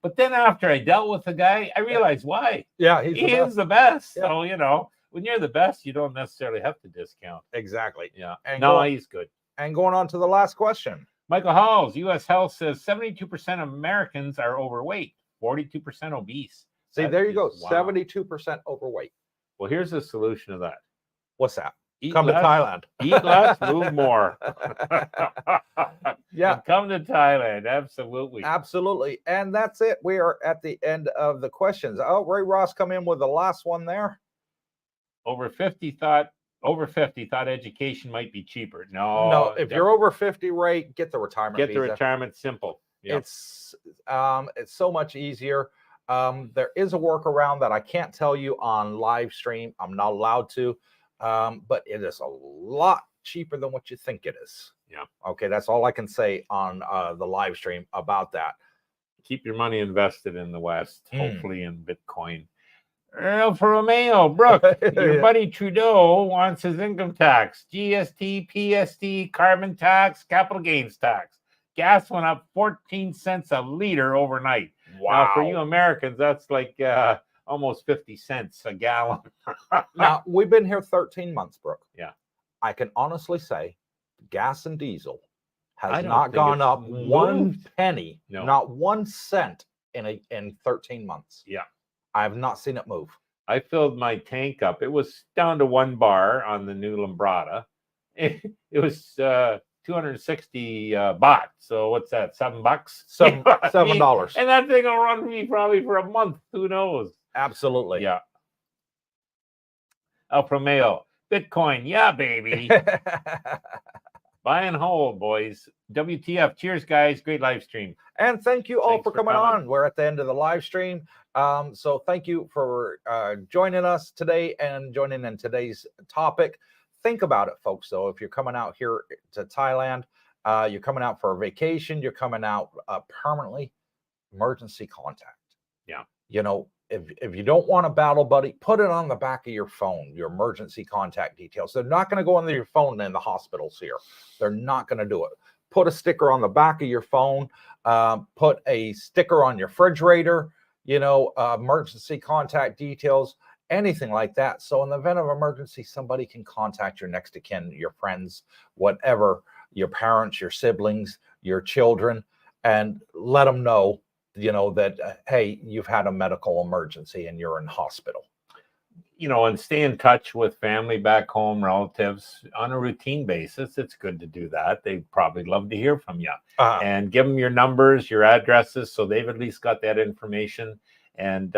But then after I dealt with the guy, I realized why. Yeah, He is the best. Yeah. So, you know, when you're the best, you don't necessarily have to discount. Exactly. Yeah. And no, he's good. And going on to the last question. Michael Halls, U.S. Health says 72% of Americans are overweight, 42% obese. See, there you go. 72% overweight. Well, here's the solution to that. What's that? Come to Thailand. Eat less, move more. Yeah. And come to Thailand. Absolutely. Absolutely. And that's it. We are at the end of the questions. Oh, Ray Ross come in with the last one there. Over 50 thought education might be cheaper. No, if you're over 50, Ray, get the retirement Get visa. the retirement simple. Yep. It's so much easier. There is a workaround that I can't tell you on live stream. I'm not allowed to. But it is a lot cheaper than what you think it is. Yeah. Okay, that's all I can say on the live stream about that. Keep your money invested in the West, hopefully in Bitcoin. Alfa Romeo, Brooke, your buddy Trudeau wants his income tax, GST, PST, carbon tax, capital gains tax. Gas went up 14 cents a liter overnight. Wow. Now, for you Americans, that's like almost 50 cents a gallon. Now, we've been here 13 months, Brooke. Yeah. I can honestly say gas and diesel has not gone up one penny, not 1 cent in 13 months. Yeah. I have not seen it move. I filled my tank up. It was down to 1 bar on the new Lambrada. It was 260 baht. So what's that? $7? $7. And that thing will run me probably for a month. Who knows? Absolutely. Yeah. Alfa Romeo, Bitcoin. Yeah, baby. Buy and hold, boys. WTF. Cheers, guys. Great live stream. And thank you all for coming on. We're at the end of the live stream. So thank you for joining us today and joining in today's topic. Think about it, folks. So if you're coming out here to Thailand, you're coming out for a vacation, you're coming out permanently, emergency contact. Yeah. You know, if you don't want a battle buddy, put it on the back of your phone, your emergency contact details. They're not going to go under your phone in the hospitals here. They're not going to do it. Put a sticker on the back of your phone, put a sticker on your refrigerator, you know, emergency contact details, anything like that. So in the event of emergency, somebody can contact your next of kin, your friends, whatever, your parents, your siblings, your children, and let them know, you know, that, hey, you've had a medical emergency and you're in hospital. You know, and stay in touch with family back home, relatives on a routine basis. It's good to do that. They'd probably love to hear from you. And give them your numbers, your addresses, so they've at least got that information. And,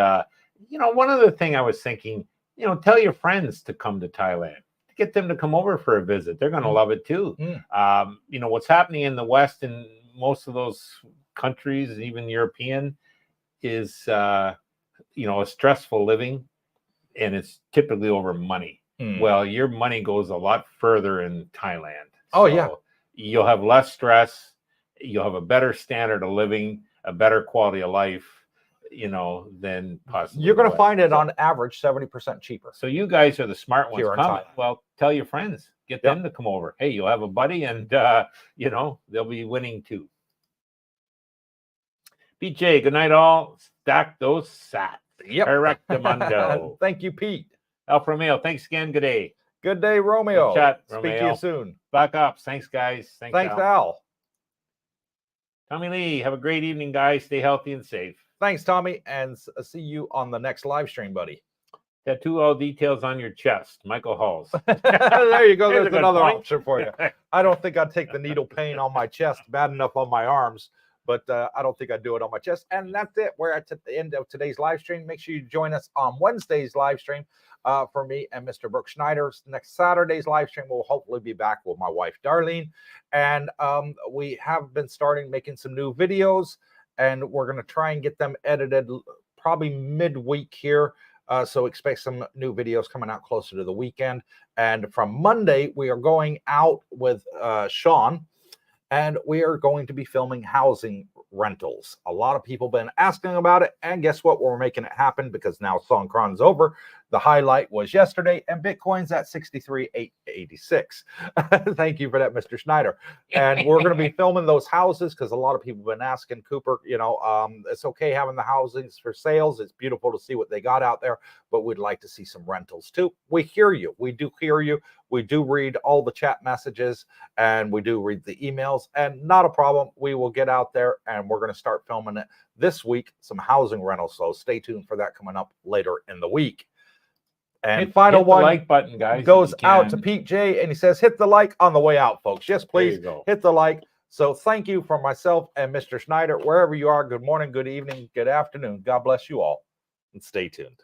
you know, one other thing I was thinking, you know, tell your friends to come to Thailand. Get them to come over for a visit. They're going to love it too. You know, what's happening in the West and most of those countries, even European, is, you know, a stressful living. And it's typically over money. Well, your money goes a lot further in Thailand. Oh, yeah. You'll have less stress. You'll have a better standard of living, a better quality of life, you know, than possibly. You're going to find it on average 70% cheaper. So you guys are the smart ones coming. Thailand. Well, tell your friends. Get them to come over. Hey, you'll have a buddy and, you know, they'll be winning too. BJ, good night all. Stack those sats. Yep. Correctamundo. Thank you, Pete. Alfa Romeo, thanks again. Good day. Good day, Romeo. Good chat, Speak Romeo. to you soon. Back up. Thanks, guys. Thanks, Al. Tommy Lee, have a great evening, guys. Stay healthy and safe. Thanks, Tommy, and see you on the next live stream, buddy. Tattoo all details on your chest. Michael Halls. There you go. There's another option for you. I don't think I'd take the needle pain on my chest bad enough on my arms, but I don't think I'd do it on my chest. And that's it. We're at the end of today's live stream. Make sure you join us on Wednesday's live stream for me and Mr. Brooke Schneider. Next Saturday's live stream, we'll hopefully be back with my wife, Darlene. And we have been starting making some new videos, and we're going to try and get them edited probably midweek here. So expect some new videos coming out closer to the weekend. And from Monday, we are going out with Sean, and we are going to be filming housing rentals. A lot of people been asking about it, and guess what? We're making it happen because now Songkran's over. The highlight was yesterday, and Bitcoin's at 63,886. Thank you for that, Mr. Schneider. And we're going to be filming those houses because a lot of people have been asking Cooper, it's okay having the housings for sales. It's beautiful to see what they got out there, but we'd like to see some rentals too. We hear you. We do hear you. We do read all the chat messages, and we do read the emails, and not a problem. We will get out there, and we're going to start filming it this week, some housing rentals. So stay tuned for that coming up later in the week. And final hit the one like button, guys, goes out to Pete J, and he says, hit the like on the way out, folks. Yes, please hit the like. So thank you from myself and Mr. Schneider, wherever you are. Good morning, good evening, good afternoon. God bless you all, and stay tuned.